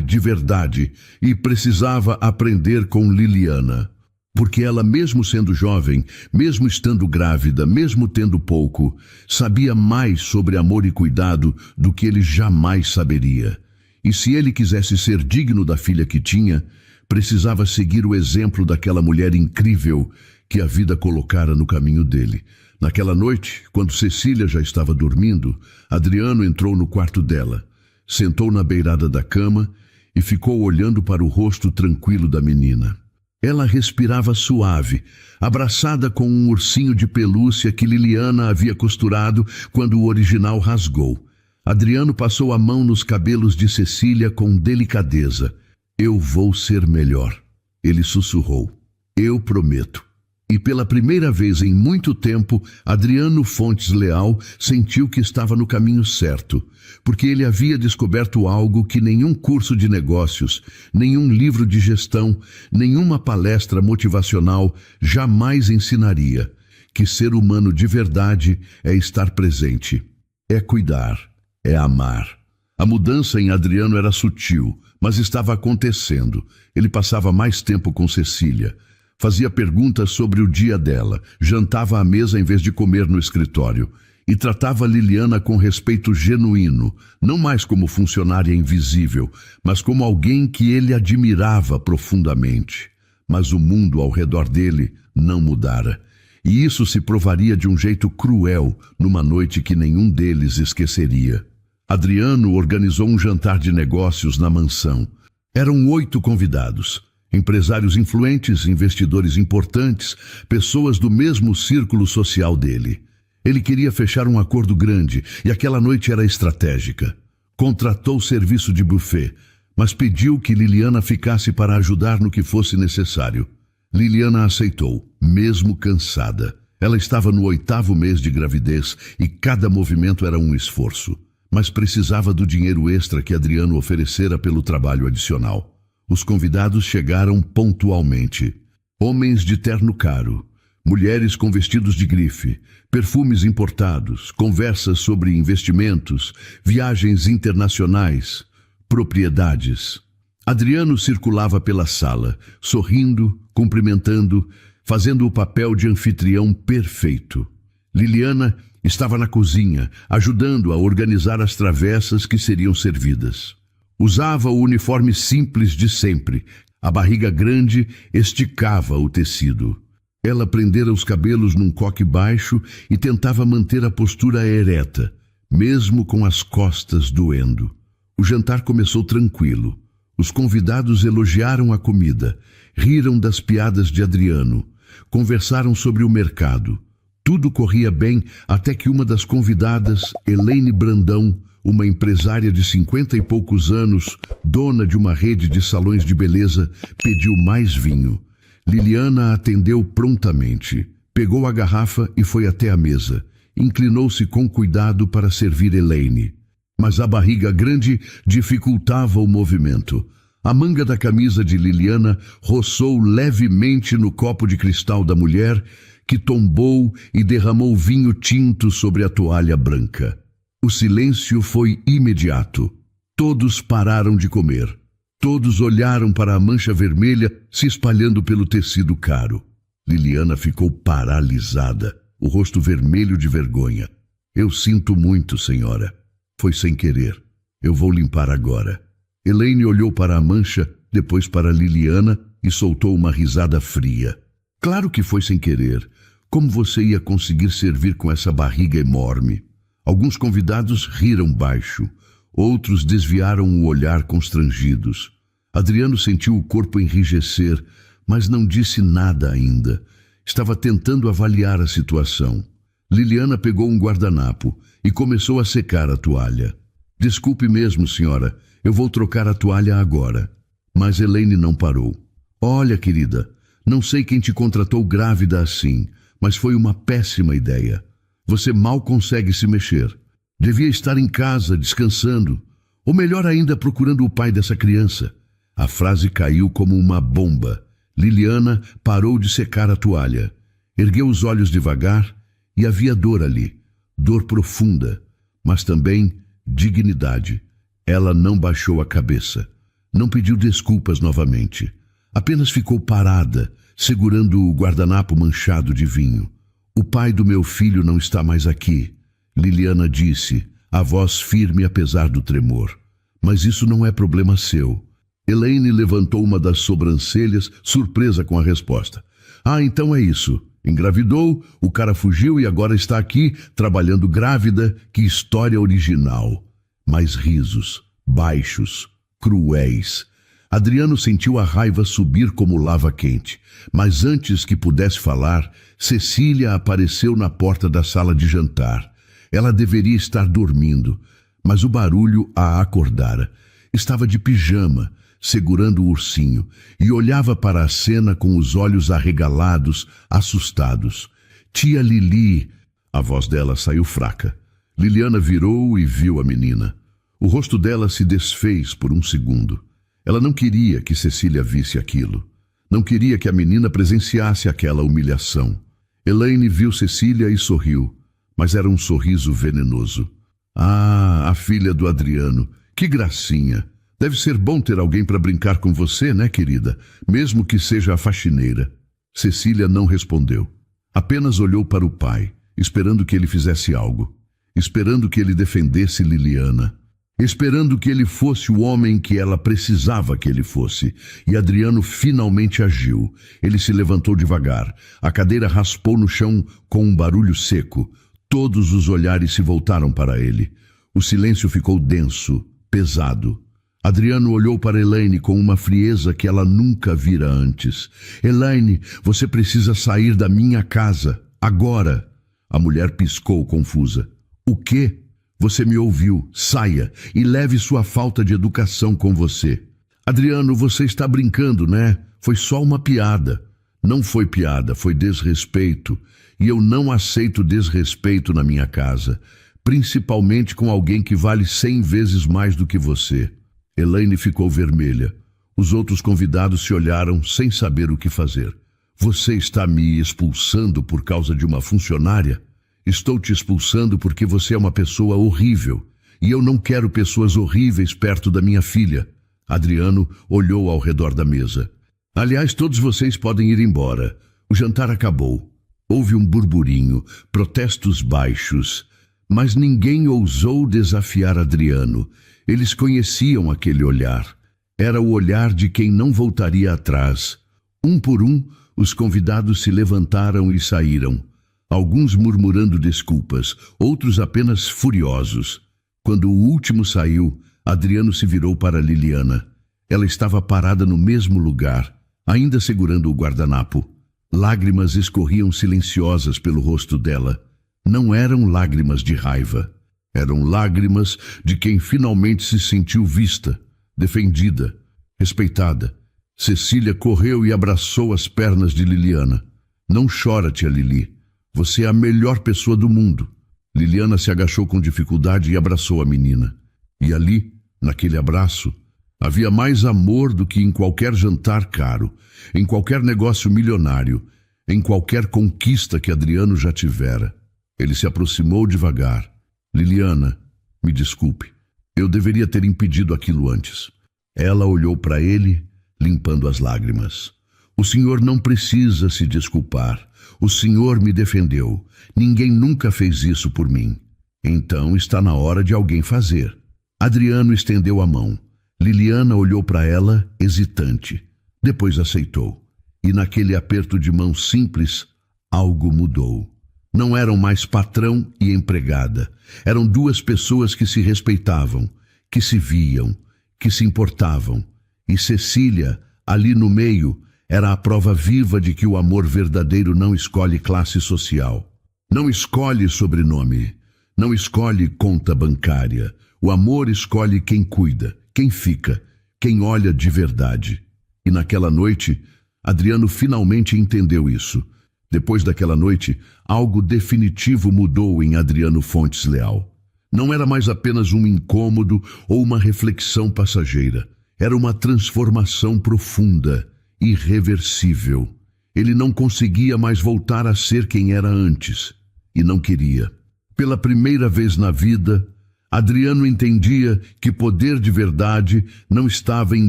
de verdade, e precisava aprender com Liliana. Porque ela, mesmo sendo jovem, mesmo estando grávida, mesmo tendo pouco, sabia mais sobre amor e cuidado do que ele jamais saberia. E se ele quisesse ser digno da filha que tinha, precisava seguir o exemplo daquela mulher incrível que a vida colocara no caminho dele. Naquela noite, quando Cecília já estava dormindo, Adriano entrou no quarto dela. Sentou na beirada da cama e ficou olhando para o rosto tranquilo da menina. Ela respirava suave, abraçada com um ursinho de pelúcia que Liliana havia costurado quando o original rasgou. Adriano passou a mão nos cabelos de Cecília com delicadeza. Eu vou ser melhor, ele sussurrou. Eu prometo. E pela primeira vez em muito tempo, Adriano Fontes Leal sentiu que estava no caminho certo, porque ele havia descoberto algo que nenhum curso de negócios, nenhum livro de gestão, nenhuma palestra motivacional jamais ensinaria: que ser humano de verdade é estar presente, é cuidar, é amar. A mudança em Adriano era sutil, mas estava acontecendo. Ele passava mais tempo com Cecília. Fazia perguntas sobre o dia dela, jantava à mesa em vez de comer no escritório, e tratava Liliana com respeito genuíno, não mais como funcionária invisível, mas como alguém que ele admirava profundamente. Mas o mundo ao redor dele não mudara, e isso se provaria de um jeito cruel numa noite que nenhum deles esqueceria. Adriano organizou um jantar de negócios na mansão. Eram 8 convidados. Empresários influentes, investidores importantes, pessoas do mesmo círculo social dele. Ele queria fechar um acordo grande e aquela noite era estratégica. Contratou o serviço de buffet, mas pediu que Liliana ficasse para ajudar no que fosse necessário. Liliana aceitou, mesmo cansada. Ela estava no 8º mês de gravidez e cada movimento era um esforço. Mas precisava do dinheiro extra que Adriano oferecera pelo trabalho adicional. Os convidados chegaram pontualmente. Homens de terno caro, mulheres com vestidos de grife, perfumes importados, conversas sobre investimentos, viagens internacionais, propriedades. Adriano circulava pela sala, sorrindo, cumprimentando, fazendo o papel de anfitrião perfeito. Liliana estava na cozinha, ajudando a organizar as travessas que seriam servidas. Usava o uniforme simples de sempre. A barriga grande esticava o tecido. Ela prendera os cabelos num coque baixo e tentava manter a postura ereta, mesmo com as costas doendo. O jantar começou tranquilo. Os convidados elogiaram a comida, riram das piadas de Adriano, conversaram sobre o mercado. Tudo corria bem até que uma das convidadas, Elaine Brandão, uma empresária de 50 e poucos anos, dona de uma rede de salões de beleza, pediu mais vinho. Liliana atendeu prontamente. Pegou a garrafa e foi até a mesa. Inclinou-se com cuidado para servir Elaine. Mas a barriga grande dificultava o movimento. A manga da camisa de Liliana roçou levemente no copo de cristal da mulher, que tombou e derramou vinho tinto sobre a toalha branca. O silêncio foi imediato. Todos pararam de comer. Todos olharam para a mancha vermelha se espalhando pelo tecido caro. Liliana ficou paralisada, o rosto vermelho de vergonha. Eu sinto muito, senhora. Foi sem querer. Eu vou limpar agora. Elaine olhou para a mancha, depois para Liliana e soltou uma risada fria. Claro que foi sem querer. Como você ia conseguir servir com essa barriga enorme? Alguns convidados riram baixo. Outros desviaram o olhar constrangidos. Adriano sentiu o corpo enrijecer, mas não disse nada ainda. Estava tentando avaliar a situação. Liliana pegou um guardanapo e começou a secar a toalha. Desculpe mesmo, senhora, eu vou trocar a toalha agora. Mas Elaine não parou. Olha, querida, não sei quem te contratou grávida assim, mas foi uma péssima ideia. Você mal consegue se mexer. Devia estar em casa, descansando. Ou melhor ainda, procurando o pai dessa criança. A frase caiu como uma bomba. Liliana parou de secar a toalha. Ergueu os olhos devagar e havia dor ali. Dor profunda, mas também dignidade. Ela não baixou a cabeça. Não pediu desculpas novamente. Apenas ficou parada, segurando o guardanapo manchado de vinho. O pai do meu filho não está mais aqui, Liliana disse, a voz firme apesar do tremor. Mas isso não é problema seu. Elaine levantou uma das sobrancelhas, surpresa com a resposta. Ah, então é isso. Engravidou, o cara fugiu e agora está aqui, trabalhando grávida. Que história original. Mais risos, baixos, cruéis. Adriano sentiu a raiva subir como lava quente. Mas antes que pudesse falar, Cecília apareceu na porta da sala de jantar. Ela deveria estar dormindo, mas o barulho a acordara. Estava de pijama, segurando o ursinho, e olhava para a cena com os olhos arregalados, assustados. Tia Lili... A voz dela saiu fraca. Liliana virou e viu a menina. O rosto dela se desfez por um segundo. Ela não queria que Cecília visse aquilo. Não queria que a menina presenciasse aquela humilhação. Elaine viu Cecília e sorriu, mas era um sorriso venenoso. Ah, a filha do Adriano, que gracinha! Deve ser bom ter alguém para brincar com você, né, querida? Mesmo que seja a faxineira. Cecília não respondeu. Apenas olhou para o pai, esperando que ele fizesse algo. Esperando que ele defendesse Liliana. Esperando que ele fosse o homem que ela precisava que ele fosse. E Adriano finalmente agiu. Ele se levantou devagar. A cadeira raspou no chão com um barulho seco. Todos os olhares se voltaram para ele. O silêncio ficou denso, pesado. Adriano olhou para Elaine com uma frieza que ela nunca vira antes. Elaine, você precisa sair da minha casa, agora. A mulher piscou confusa. O quê? Você me ouviu. Saia e leve sua falta de educação com você. Adriano, você está brincando, né? Foi só uma piada. Não foi piada, foi desrespeito. E eu não aceito desrespeito na minha casa, principalmente com alguém que vale 100 vezes mais do que você. Elaine ficou vermelha. Os outros convidados se olharam sem saber o que fazer. Você está me expulsando por causa de uma funcionária? Estou te expulsando porque você é uma pessoa horrível. E eu não quero pessoas horríveis perto da minha filha. Adriano olhou ao redor da mesa. Aliás, todos vocês podem ir embora. O jantar acabou. Houve um burburinho, protestos baixos. Mas ninguém ousou desafiar Adriano. Eles conheciam aquele olhar. Era o olhar de quem não voltaria atrás. Um por um, os convidados se levantaram e saíram. Alguns murmurando desculpas, outros apenas furiosos. Quando o último saiu, Adriano se virou para Liliana. Ela estava parada no mesmo lugar, ainda segurando o guardanapo. Lágrimas escorriam silenciosas pelo rosto dela. Não eram lágrimas de raiva. Eram lágrimas de quem finalmente se sentiu vista, defendida, respeitada. Cecília correu e abraçou as pernas de Liliana. Não chora, tia Lili. Você é a melhor pessoa do mundo. Liliana se agachou com dificuldade e abraçou a menina. E ali, naquele abraço, havia mais amor do que em qualquer jantar caro, em qualquer negócio milionário, em qualquer conquista que Adriano já tivera. Ele se aproximou devagar. Liliana, me desculpe, eu deveria ter impedido aquilo antes. Ela olhou para ele, limpando as lágrimas. O senhor não precisa se desculpar. O senhor me defendeu. Ninguém nunca fez isso por mim. Então está na hora de alguém fazer. Adriano estendeu a mão. Liliana olhou para ela, hesitante. Depois aceitou. E naquele aperto de mão simples, algo mudou. Não eram mais patrão e empregada. Eram duas pessoas que se respeitavam, que se viam, que se importavam. E Cecília, ali no meio, era a prova viva de que o amor verdadeiro não escolhe classe social. Não escolhe sobrenome. Não escolhe conta bancária. O amor escolhe quem cuida, quem fica, quem olha de verdade. E naquela noite, Adriano finalmente entendeu isso. Depois daquela noite, algo definitivo mudou em Adriano Fontes Leal. Não era mais apenas um incômodo ou uma reflexão passageira. Era uma transformação profunda, irreversível. Ele não conseguia mais voltar a ser quem era antes. E não queria. Pela primeira vez na vida, Adriano entendia que poder de verdade não estava em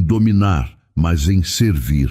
dominar, mas em servir.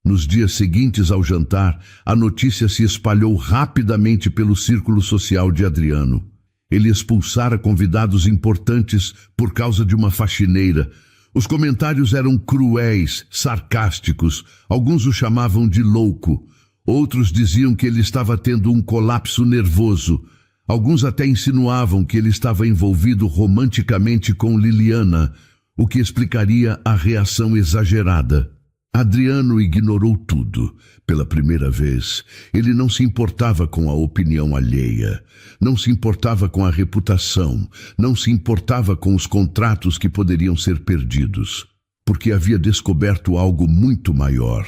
Nos dias seguintes ao jantar, a notícia se espalhou rapidamente pelo círculo social de Adriano. Ele expulsara convidados importantes por causa de uma faxineira. Os comentários eram cruéis, sarcásticos. Alguns o chamavam de louco. Outros diziam que ele estava tendo um colapso nervoso. Alguns até insinuavam que ele estava envolvido romanticamente com Liliana, o que explicaria a reação exagerada. Adriano ignorou tudo. Pela primeira vez, ele não se importava com a opinião alheia, não se importava com a reputação, não se importava com os contratos que poderiam ser perdidos, porque havia descoberto algo muito maior.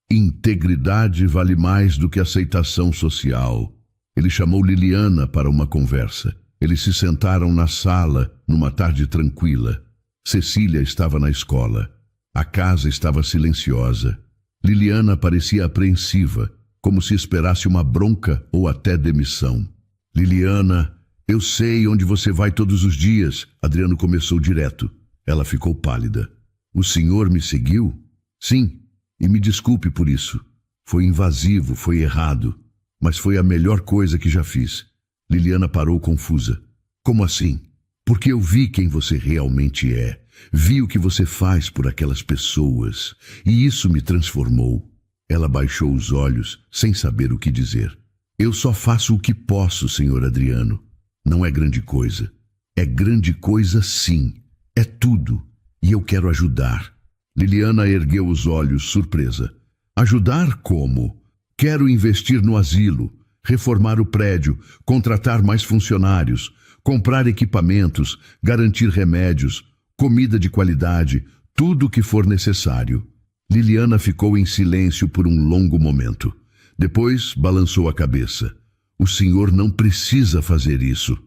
Integridade vale mais do que aceitação social. Ele chamou Liliana para uma conversa. Eles se sentaram na sala, numa tarde tranquila. Cecília estava na escola. A casa estava silenciosa. Liliana parecia apreensiva, como se esperasse uma bronca ou até demissão. Liliana, eu sei onde você vai todos os dias. Adriano começou direto. Ela ficou pálida. O senhor me seguiu? Sim, e me desculpe por isso. Foi invasivo, foi errado, mas foi a melhor coisa que já fiz. Liliana parou confusa. Como assim? Porque eu vi quem você realmente é. Vi o que você faz por aquelas pessoas, e isso me transformou. Ela baixou os olhos, sem saber o que dizer. Eu só faço o que posso, senhor Adriano. Não é grande coisa. É grande coisa, sim. É tudo. e eu quero ajudar. Liliana ergueu os olhos, surpresa. Ajudar como? Quero investir no asilo, reformar o prédio, contratar mais funcionários, comprar equipamentos, garantir remédios, comida de qualidade, tudo o que for necessário. Liliana ficou em silêncio por um longo momento. Depois balançou a cabeça. O senhor não precisa fazer isso.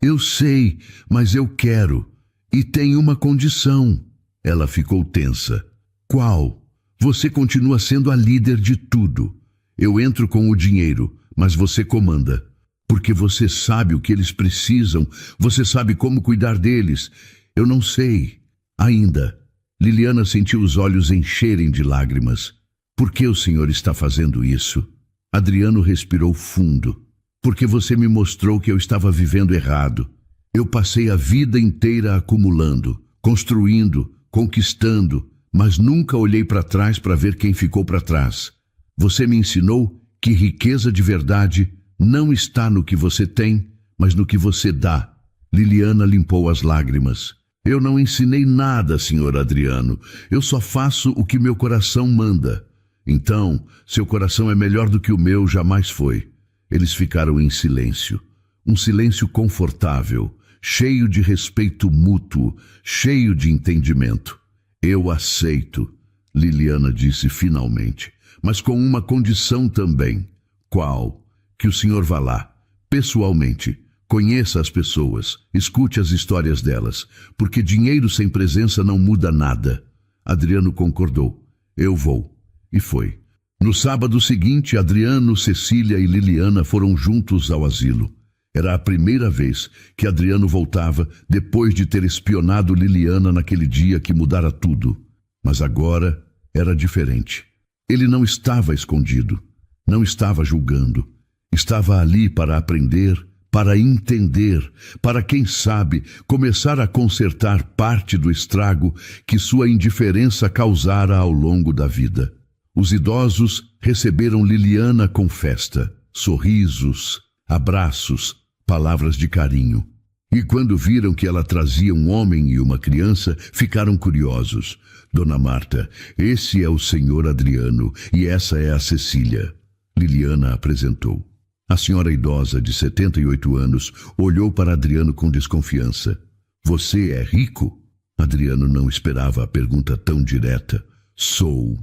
Eu sei, mas eu quero. E tem uma condição. Ela ficou tensa. Qual? Você continua sendo a líder de tudo. Eu entro com o dinheiro, mas você comanda. Porque você sabe o que eles precisam, você sabe como cuidar deles. Eu não sei. Ainda. Liliana sentiu os olhos encherem de lágrimas. Por que o senhor está fazendo isso? Adriano respirou fundo. Porque você me mostrou que eu estava vivendo errado. Eu passei a vida inteira acumulando, construindo, conquistando, mas nunca olhei para trás para ver quem ficou para trás. Você me ensinou que riqueza de verdade não está no que você tem, mas no que você dá. Liliana limpou as lágrimas. Eu não ensinei nada, senhor Adriano. Eu só faço o que meu coração manda. Então, seu coração é melhor do que o meu jamais foi. Eles ficaram em silêncio. Um silêncio confortável, cheio de respeito mútuo, cheio de entendimento. Eu aceito, Liliana disse finalmente, mas com uma condição também. Qual? Que o senhor vá lá, pessoalmente, conheça as pessoas, escute as histórias delas, porque dinheiro sem presença não muda nada. Adriano concordou. Eu vou. E foi. No sábado seguinte, Adriano, Cecília e Liliana foram juntos ao asilo. Era a primeira vez que Adriano voltava depois de ter espionado Liliana naquele dia que mudara tudo. Mas agora era diferente. Ele não estava escondido, não estava julgando. Estava ali para aprender, para entender, para, quem sabe, começar a consertar parte do estrago que sua indiferença causara ao longo da vida. Os idosos receberam Liliana com festa, sorrisos, abraços, palavras de carinho. E quando viram que ela trazia um homem e uma criança, ficaram curiosos. Dona Marta, esse é o senhor Adriano e essa é a Cecília. Liliana apresentou. A senhora idosa, de 78 anos, olhou para Adriano com desconfiança. Você é rico? Adriano não esperava a pergunta tão direta. Sou.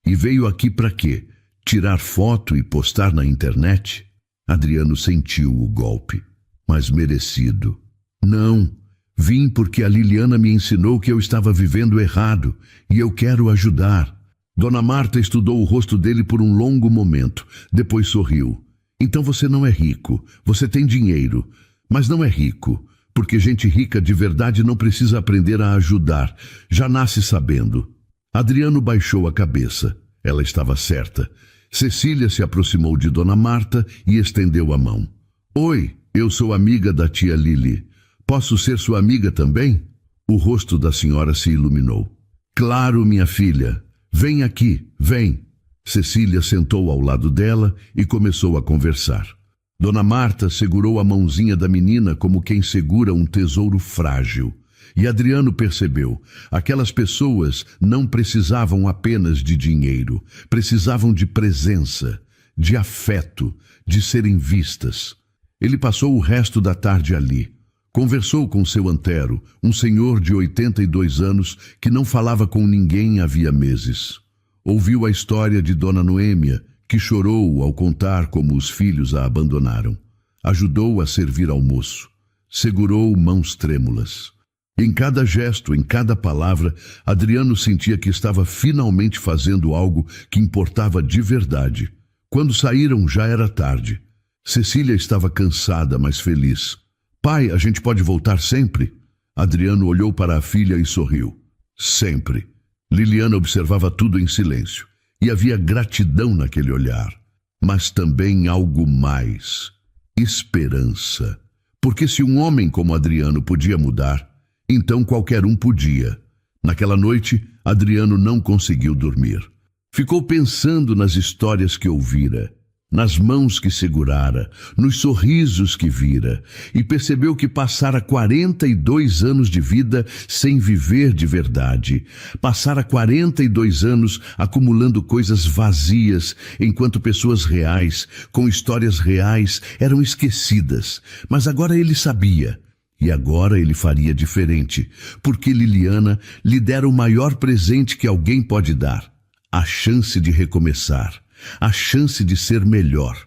E veio aqui para quê? Tirar foto e postar na internet? Adriano sentiu o golpe, mas merecido. Não, vim porque a Liliana me ensinou que eu estava vivendo errado e eu quero ajudar. Dona Marta estudou o rosto dele por um longo momento, depois sorriu. Então você não é rico, você tem dinheiro, mas não é rico, porque gente rica de verdade não precisa aprender a ajudar, já nasce sabendo. Adriano baixou a cabeça. Ela estava certa. Cecília se aproximou de Dona Marta e estendeu a mão. Oi, eu sou amiga da tia Lili. Posso ser sua amiga também? O rosto da senhora se iluminou. Claro, minha filha. Vem aqui, vem. Cecília sentou ao lado dela e começou a conversar. Dona Marta segurou a mãozinha da menina como quem segura um tesouro frágil. E Adriano percebeu, aquelas pessoas não precisavam apenas de dinheiro, precisavam de presença, de afeto, de serem vistas. Ele passou o resto da tarde ali. Conversou com seu antero, um senhor de 82 anos que não falava com ninguém havia meses. Ouviu a história de Dona Noêmia, que chorou ao contar como os filhos a abandonaram. Ajudou a servir almoço. Segurou mãos trêmulas. Em cada gesto, em cada palavra, Adriano sentia que estava finalmente fazendo algo que importava de verdade. Quando saíram, já era tarde. Cecília estava cansada, mas feliz. Pai, a gente pode voltar sempre? Adriano olhou para a filha e sorriu. Sempre. Liliana observava tudo em silêncio. E havia gratidão naquele olhar. Mas também algo mais. Esperança. Porque se um homem como Adriano podia mudar, então qualquer um podia. Naquela noite, Adriano não conseguiu dormir. Ficou pensando nas histórias que ouvira. nas mãos que segurara, nos sorrisos que vira, e percebeu que passara 42 anos de vida sem viver de verdade. Passara 42 anos acumulando coisas vazias, enquanto pessoas reais, com histórias reais, eram esquecidas. Mas agora ele sabia. E agora ele faria diferente, porque Liliana lhe dera o maior presente que alguém pode dar: a chance de recomeçar, a chance de ser melhor,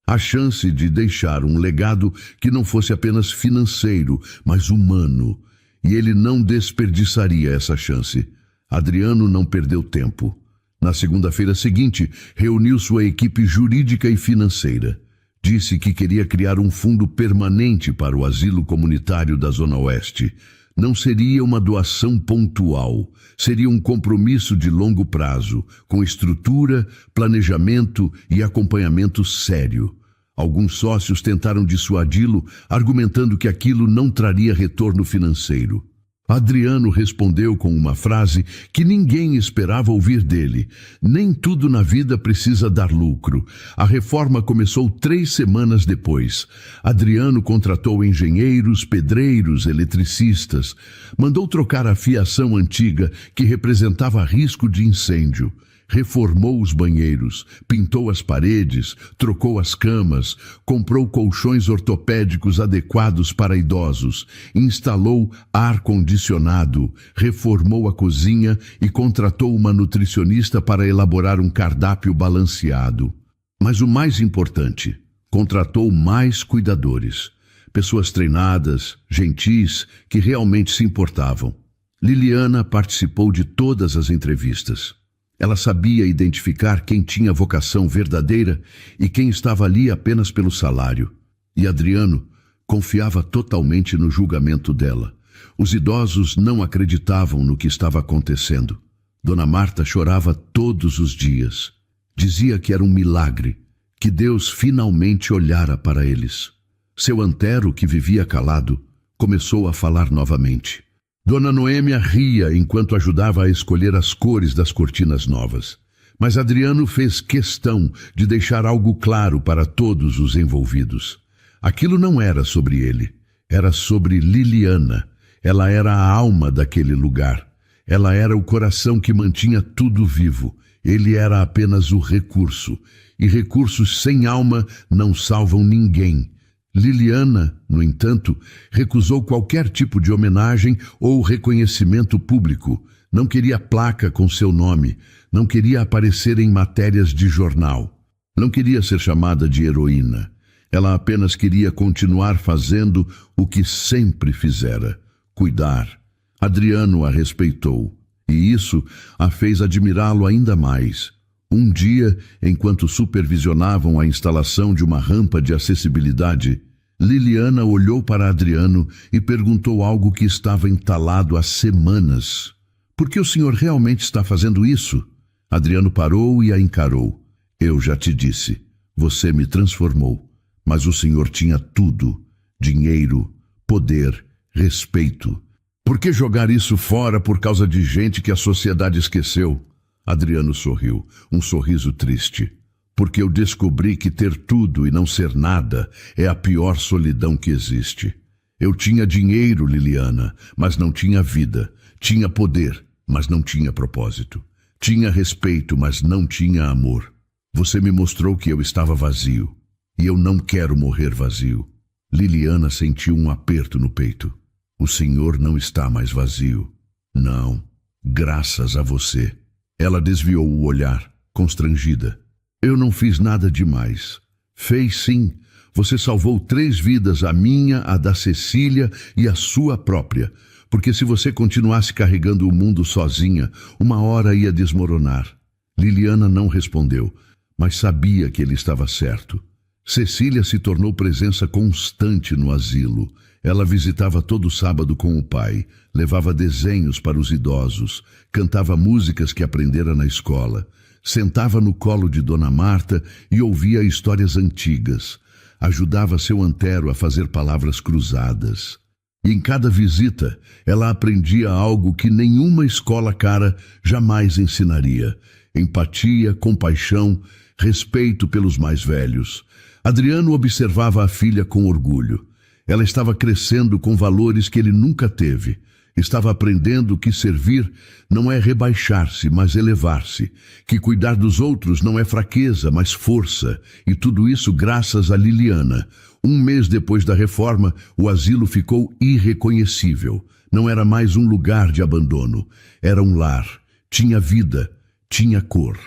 a chance de deixar um legado que não fosse apenas financeiro, mas humano. E ele não desperdiçaria essa chance. Adriano não perdeu tempo. Na segunda-feira seguinte, reuniu sua equipe jurídica e financeira. Disse que queria criar um fundo permanente para o asilo comunitário da Zona Oeste. Não seria uma doação pontual, seria um compromisso de longo prazo, com estrutura, planejamento e acompanhamento sério. Alguns sócios tentaram dissuadi-lo, argumentando que aquilo não traria retorno financeiro. Adriano respondeu com uma frase que ninguém esperava ouvir dele: nem tudo na vida precisa dar lucro. A reforma começou 3 semanas depois. Adriano contratou engenheiros, pedreiros, eletricistas. Mandou trocar a fiação antiga, que representava risco de incêndio. Reformou os banheiros, pintou as paredes, trocou as camas, comprou colchões ortopédicos adequados para idosos, instalou ar-condicionado, reformou a cozinha e contratou uma nutricionista para elaborar um cardápio balanceado. Mas o mais importante, contratou mais cuidadores, pessoas treinadas, gentis, que realmente se importavam. Liliana participou de todas as entrevistas. Ela sabia identificar quem tinha vocação verdadeira e quem estava ali apenas pelo salário. E Adriano confiava totalmente no julgamento dela. Os idosos não acreditavam no que estava acontecendo. Dona Marta chorava todos os dias. Dizia que era um milagre, que Deus finalmente olhara para eles. Seu antero, que vivia calado, começou a falar novamente. Dona Noêmia ria enquanto ajudava a escolher as cores das cortinas novas. Mas Adriano fez questão de deixar algo claro para todos os envolvidos. Aquilo não era sobre ele, era sobre Liliana. Ela era a alma daquele lugar. Ela era o coração que mantinha tudo vivo. Ele era apenas o recurso. E recursos sem alma não salvam ninguém. Liliana, no entanto, recusou qualquer tipo de homenagem ou reconhecimento público. Não queria placa com seu nome, não queria aparecer em matérias de jornal. Não queria ser chamada de heroína. Ela apenas queria continuar fazendo o que sempre fizera: cuidar. Adriano a respeitou, e isso a fez admirá-lo ainda mais. Um dia, enquanto supervisionavam a instalação de uma rampa de acessibilidade, Liliana olhou para Adriano e perguntou algo que estava entalado há semanas. Por que o senhor realmente está fazendo isso? Adriano parou e a encarou. Eu já te disse, você me transformou, mas o senhor tinha tudo: dinheiro, poder, respeito. Por que jogar isso fora por causa de gente que a sociedade esqueceu? Adriano sorriu, um sorriso triste. Porque eu descobri que ter tudo e não ser nada é a pior solidão que existe. Eu tinha dinheiro, Liliana, mas não tinha vida. Tinha poder, mas não tinha propósito. Tinha respeito, mas não tinha amor. Você me mostrou que eu estava vazio. E eu não quero morrer vazio. Liliana sentiu um aperto no peito. O senhor não está mais vazio. Não, graças a você. Ela desviou o olhar, constrangida. Eu não fiz nada demais. Fez sim. Você salvou 3 vidas, a minha, a da Cecília e a sua própria. Porque se você continuasse carregando o mundo sozinha, uma hora ia desmoronar. Liliana não respondeu, mas sabia que ele estava certo. Cecília se tornou presença constante no asilo. Ela visitava todo sábado com o pai, levava desenhos para os idosos, cantava músicas que aprendera na escola, sentava no colo de Dona Marta e ouvia histórias antigas, ajudava seu antero a fazer palavras cruzadas. E em cada visita, ela aprendia algo que nenhuma escola cara jamais ensinaria: empatia, compaixão, respeito pelos mais velhos. Adriano observava a filha com orgulho. Ela estava crescendo com valores que ele nunca teve. Estava aprendendo que servir não é rebaixar-se, mas elevar-se. Que cuidar dos outros não é fraqueza, mas força. E tudo isso graças a Liliana. Um mês depois da reforma, o asilo ficou irreconhecível. Não era mais um lugar de abandono. Era um lar. Tinha vida. Tinha cor.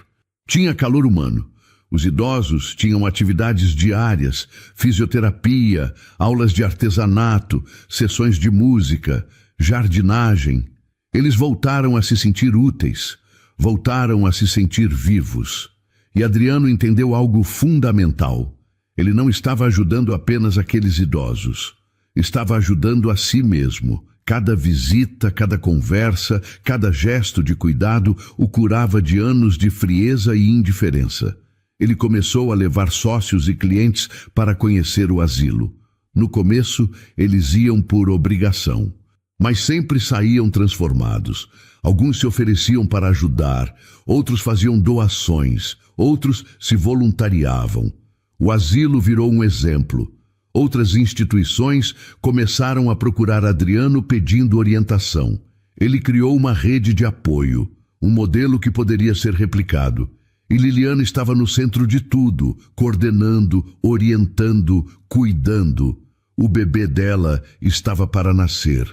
Tinha calor humano. Os idosos tinham atividades diárias, fisioterapia, aulas de artesanato, sessões de música, jardinagem. Eles voltaram a se sentir úteis, voltaram a se sentir vivos. E Adriano entendeu algo fundamental. Ele não estava ajudando apenas aqueles idosos. Estava ajudando a si mesmo. Cada visita, cada conversa, cada gesto de cuidado o curava de anos de frieza e indiferença. Ele começou a levar sócios e clientes para conhecer o asilo. No começo, eles iam por obrigação, mas sempre saíam transformados. Alguns se ofereciam para ajudar, outros faziam doações, outros se voluntariavam. O asilo virou um exemplo. Outras instituições começaram a procurar Adriano pedindo orientação. Ele criou uma rede de apoio, um modelo que poderia ser replicado. E Liliana estava no centro de tudo, coordenando, orientando, cuidando. O bebê dela estava para nascer.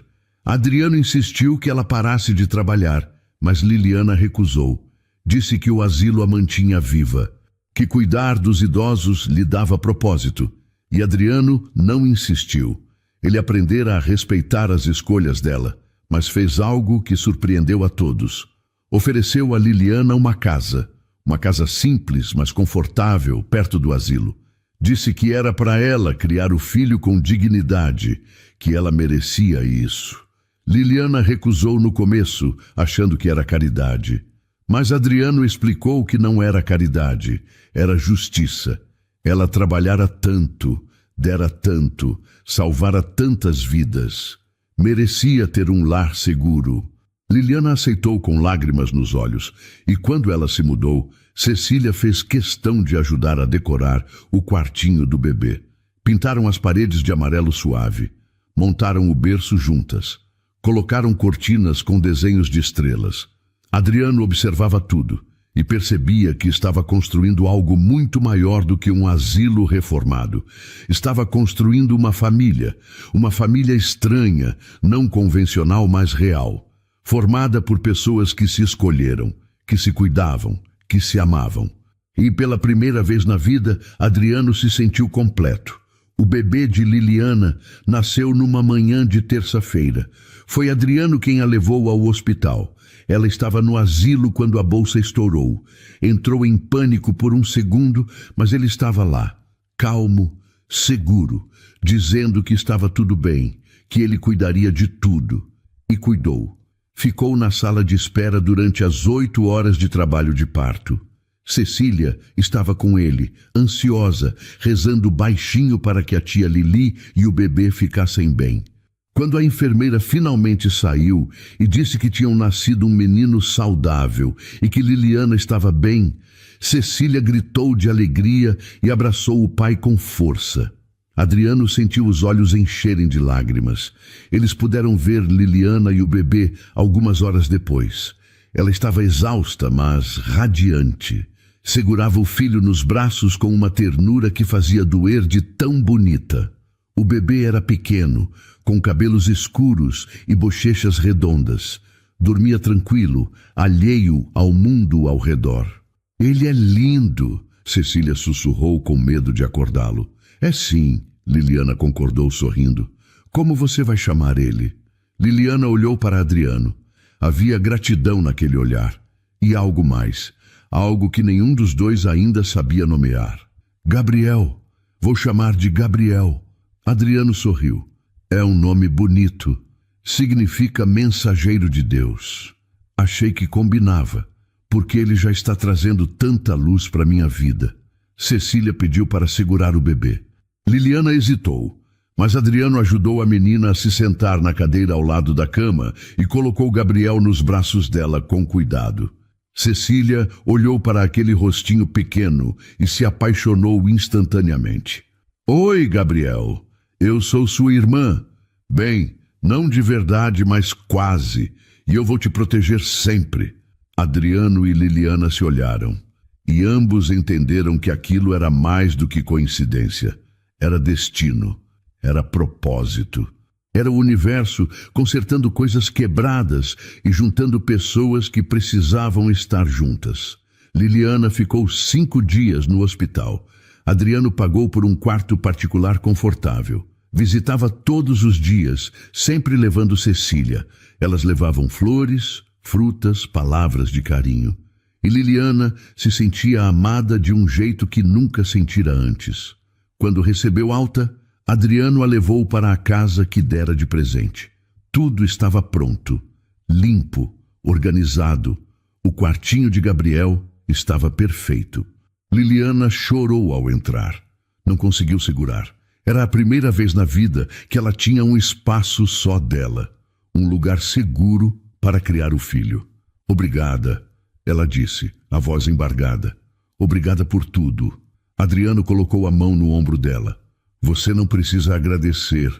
Adriano insistiu que ela parasse de trabalhar, mas Liliana recusou. Disse que o asilo a mantinha viva, que cuidar dos idosos lhe dava propósito. E Adriano não insistiu. Ele aprendera a respeitar as escolhas dela, mas fez algo que surpreendeu a todos. Ofereceu a Liliana uma casa simples, mas confortável, perto do asilo. Disse que era para ela criar o filho com dignidade, que ela merecia isso. Liliana recusou no começo, achando que era caridade. Mas Adriano explicou que não era caridade, era justiça. Ela trabalhara tanto, dera tanto, salvara tantas vidas. Merecia ter um lar seguro. Liliana aceitou com lágrimas nos olhos, e quando ela se mudou, Cecília fez questão de ajudar a decorar o quartinho do bebê. Pintaram as paredes de amarelo suave, montaram o berço juntas, colocaram cortinas com desenhos de estrelas. Adriano observava tudo e percebia que estava construindo algo muito maior do que um asilo reformado. Estava construindo uma família estranha, não convencional, mas real. Formada por pessoas que se escolheram, que se cuidavam, que se amavam. E pela primeira vez na vida, Adriano se sentiu completo. O bebê de Liliana nasceu numa manhã de terça-feira. Foi Adriano quem a levou ao hospital. Ela estava no asilo quando a bolsa estourou. Entrou em pânico por um segundo, mas ele estava lá, calmo, seguro, dizendo que estava tudo bem, que ele cuidaria de tudo. E cuidou. Ficou na sala de espera durante as 8 horas de trabalho de parto. Cecília estava com ele, ansiosa, rezando baixinho para que a tia Lili e o bebê ficassem bem. Quando a enfermeira finalmente saiu e disse que tinham nascido um menino saudável e que Liliana estava bem, Cecília gritou de alegria e abraçou o pai com força. Adriano sentiu os olhos encherem de lágrimas. Eles puderam ver Liliana e o bebê algumas horas depois. Ela estava exausta, mas radiante. Segurava o filho nos braços com uma ternura que fazia doer de tão bonita. O bebê era pequeno, com cabelos escuros e bochechas redondas. Dormia tranquilo, alheio ao mundo ao redor. Ele é lindo, Cecília sussurrou com medo de acordá-lo. É sim, Liliana concordou sorrindo. Como você vai chamar ele? Liliana olhou para Adriano. Havia gratidão naquele olhar. E algo mais. Algo que nenhum dos dois ainda sabia nomear. Gabriel. Vou chamar de Gabriel. Adriano sorriu. É um nome bonito. Significa mensageiro de Deus. Achei que combinava, porque ele já está trazendo tanta luz para minha vida. Cecília pediu para segurar o bebê. Liliana hesitou, mas Adriano ajudou a menina a se sentar na cadeira ao lado da cama e colocou Gabriel nos braços dela com cuidado. Cecília olhou para aquele rostinho pequeno e se apaixonou instantaneamente. Oi, Gabriel. Eu sou sua irmã. Bem, não de verdade, mas quase. E eu vou te proteger sempre. Adriano e Liliana se olharam. E ambos entenderam que aquilo era mais do que coincidência. Era destino. Era propósito. Era o universo consertando coisas quebradas e juntando pessoas que precisavam estar juntas. Liliana ficou 5 dias no hospital. Adriano pagou por um quarto particular confortável. Visitava todos os dias, sempre levando Cecília. Elas levavam flores, frutas, palavras de carinho. E Liliana se sentia amada de um jeito que nunca sentira antes. Quando recebeu alta, Adriano a levou para a casa que dera de presente. Tudo estava pronto, limpo, organizado. O quartinho de Gabriel estava perfeito. Liliana chorou ao entrar. Não conseguiu segurar. Era a primeira vez na vida que ela tinha um espaço só dela. Um lugar seguro para criar o filho. Obrigada, ela disse, a voz embargada. Obrigada por tudo. Adriano colocou a mão no ombro dela. Você não precisa agradecer.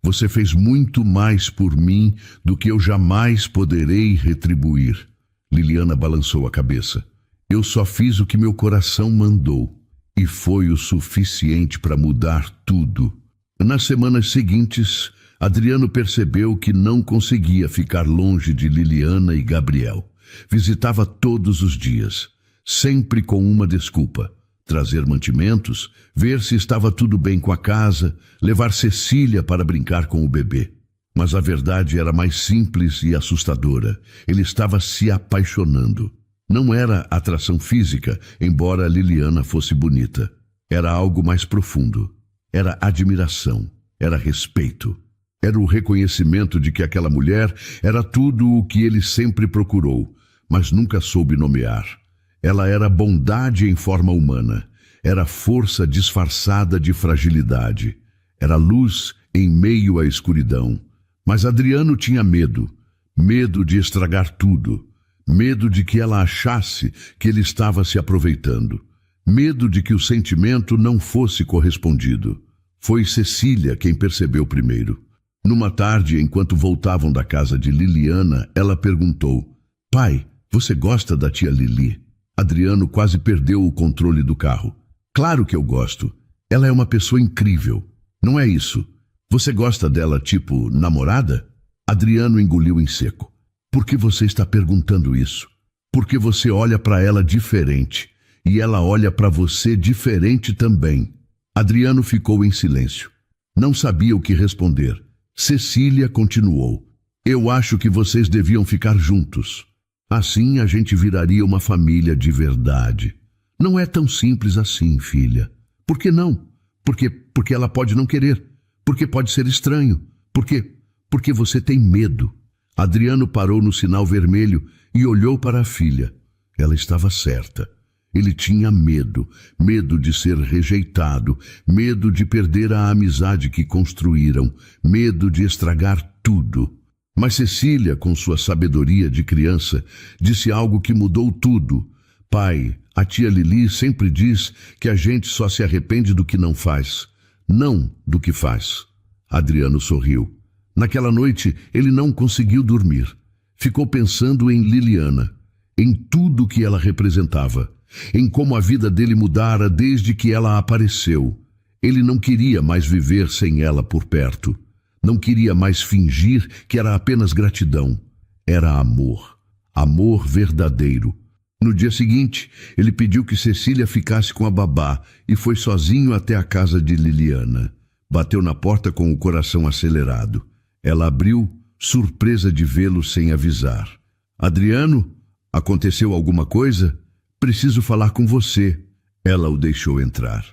Você fez muito mais por mim do que eu jamais poderei retribuir. Liliana balançou a cabeça. Eu só fiz o que meu coração mandou. E foi o suficiente para mudar tudo. Nas semanas seguintes, Adriano percebeu que não conseguia ficar longe de Liliana e Gabriel. Visitava todos os dias, sempre com uma desculpa. Trazer mantimentos, ver se estava tudo bem com a casa, levar Cecília para brincar com o bebê. Mas a verdade era mais simples e assustadora. Ele estava se apaixonando. Não era atração física, embora Liliana fosse bonita. Era algo mais profundo. Era admiração. Era respeito. Era o reconhecimento de que aquela mulher era tudo o que ele sempre procurou, mas nunca soube nomear. Ela era bondade em forma humana. Era força disfarçada de fragilidade. Era luz em meio à escuridão. Mas Adriano tinha medo. Medo de estragar tudo. Medo de que ela achasse que ele estava se aproveitando. Medo de que o sentimento não fosse correspondido. Foi Cecília quem percebeu primeiro. Numa tarde, enquanto voltavam da casa de Liliana, ela perguntou: Pai, você gosta da tia Lili? Adriano quase perdeu o controle do carro. Claro que eu gosto. Ela é uma pessoa incrível. Não é isso? Você gosta dela tipo namorada? Adriano engoliu em seco. Por que você está perguntando isso? Porque você olha para ela diferente. E ela olha para você diferente também. Adriano ficou em silêncio. Não sabia o que responder. Cecília continuou. Eu acho que vocês deviam ficar juntos. Assim a gente viraria uma família de verdade. Não é tão simples assim, filha. Por que não? Porque ela pode não querer. Porque pode ser estranho. Porque você tem medo. Adriano parou no sinal vermelho e olhou para a filha. Ela estava certa. Ele tinha medo. Medo de ser rejeitado. Medo de perder a amizade que construíram. Medo de estragar tudo. Mas Cecília, com sua sabedoria de criança, disse algo que mudou tudo. Pai, a tia Lili sempre diz que a gente só se arrepende do que não faz, não do que faz. Adriano sorriu. Naquela noite, ele não conseguiu dormir. Ficou pensando em Liliana, em tudo que ela representava, em como a vida dele mudara desde que ela apareceu. Ele não queria mais viver sem ela por perto. Não queria mais fingir que era apenas gratidão. Era amor. Amor verdadeiro. No dia seguinte, ele pediu que Cecília ficasse com a babá e foi sozinho até a casa de Liliana. Bateu na porta com o coração acelerado. Ela abriu, surpresa de vê-lo sem avisar. Adriano, aconteceu alguma coisa? Preciso falar com você. Ela o deixou entrar.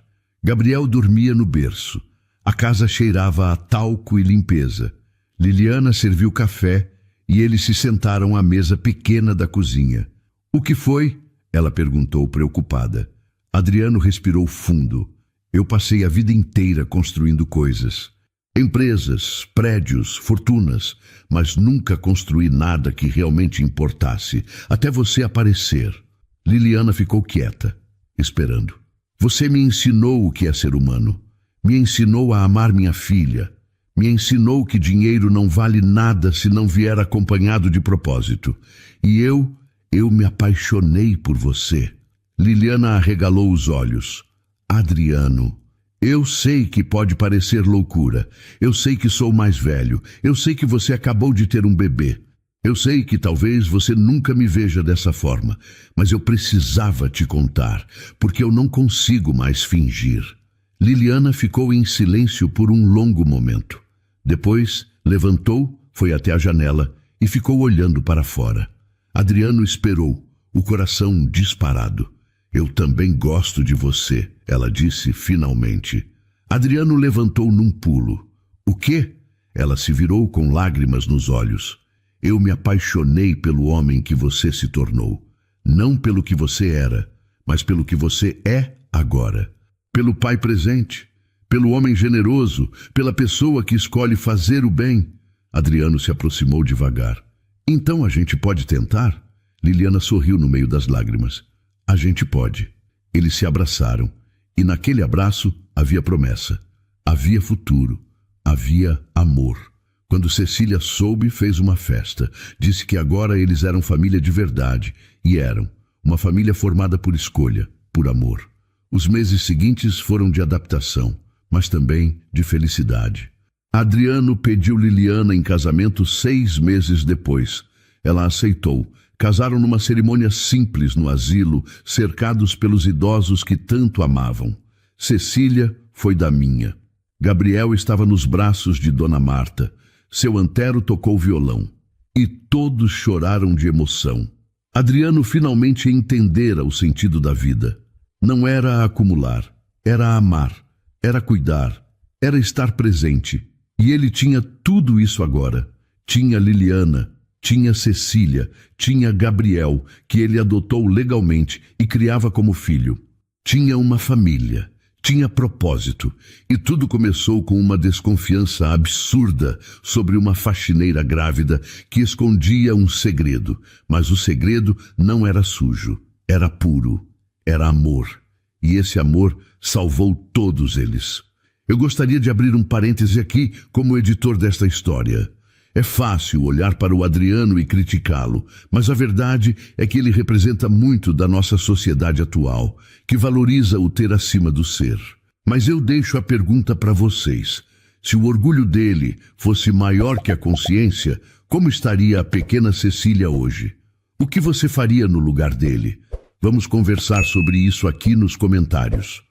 Gabriel dormia no berço. A casa cheirava a talco e limpeza. Liliana serviu café e eles se sentaram à mesa pequena da cozinha. O que foi? Ela perguntou preocupada. Adriano respirou fundo. Eu passei a vida inteira construindo coisas. Empresas, prédios, fortunas, mas nunca construí nada que realmente importasse, até você aparecer. Liliana ficou quieta, esperando. Você me ensinou o que é ser humano. Me ensinou a amar minha filha. Me ensinou que dinheiro não vale nada se não vier acompanhado de propósito. E eu me apaixonei por você. Liliana arregalou os olhos. Adriano, eu sei que pode parecer loucura. Eu sei que sou mais velho. Eu sei que você acabou de ter um bebê. Eu sei que talvez você nunca me veja dessa forma, mas eu precisava te contar, porque eu não consigo mais fingir. Liliana ficou em silêncio por um longo momento. Depois, levantou, foi até a janela e ficou olhando para fora. Adriano esperou, o coração disparado. Eu também gosto de você, ela disse finalmente. Adriano levantou num pulo. O quê? Ela se virou com lágrimas nos olhos. Eu me apaixonei pelo homem que você se tornou. Não pelo que você era, mas pelo que você é agora. Pelo pai presente, pelo homem generoso, pela pessoa que escolhe fazer o bem. Adriano se aproximou devagar. Então a gente pode tentar? Liliana sorriu no meio das lágrimas. A gente pode. Eles se abraçaram, e naquele abraço havia promessa, havia futuro, havia amor. Quando Cecília soube, fez uma festa. Disse que agora eles eram família de verdade, e eram. Uma família formada por escolha, por amor. Os meses seguintes foram de adaptação, mas também de felicidade. Adriano pediu Liliana em casamento 6 meses depois. Ela aceitou. Casaram numa cerimônia simples no asilo, cercados pelos idosos que tanto amavam. Cecília foi da minha. Gabriel estava nos braços de Dona Marta. Seu Antero tocou violão. E todos choraram de emoção. Adriano finalmente entendera o sentido da vida. Não era acumular, era amar, era cuidar, era estar presente. E ele tinha tudo isso agora. Tinha Liliana, tinha Cecília, tinha Gabriel, que ele adotou legalmente e criava como filho. Tinha uma família, tinha propósito. E tudo começou com uma desconfiança absurda sobre uma faxineira grávida que escondia um segredo. Mas o segredo não era sujo, era puro, era amor. E esse amor salvou todos eles. Eu gostaria de abrir um parêntese aqui como editor desta história. É fácil olhar para o Adriano e criticá-lo, mas a verdade é que ele representa muito da nossa sociedade atual, que valoriza o ter acima do ser. Mas eu deixo a pergunta para vocês. Se o orgulho dele fosse maior que a consciência, como estaria a pequena Cecília hoje? O que você faria no lugar dele? Vamos conversar sobre isso aqui nos comentários.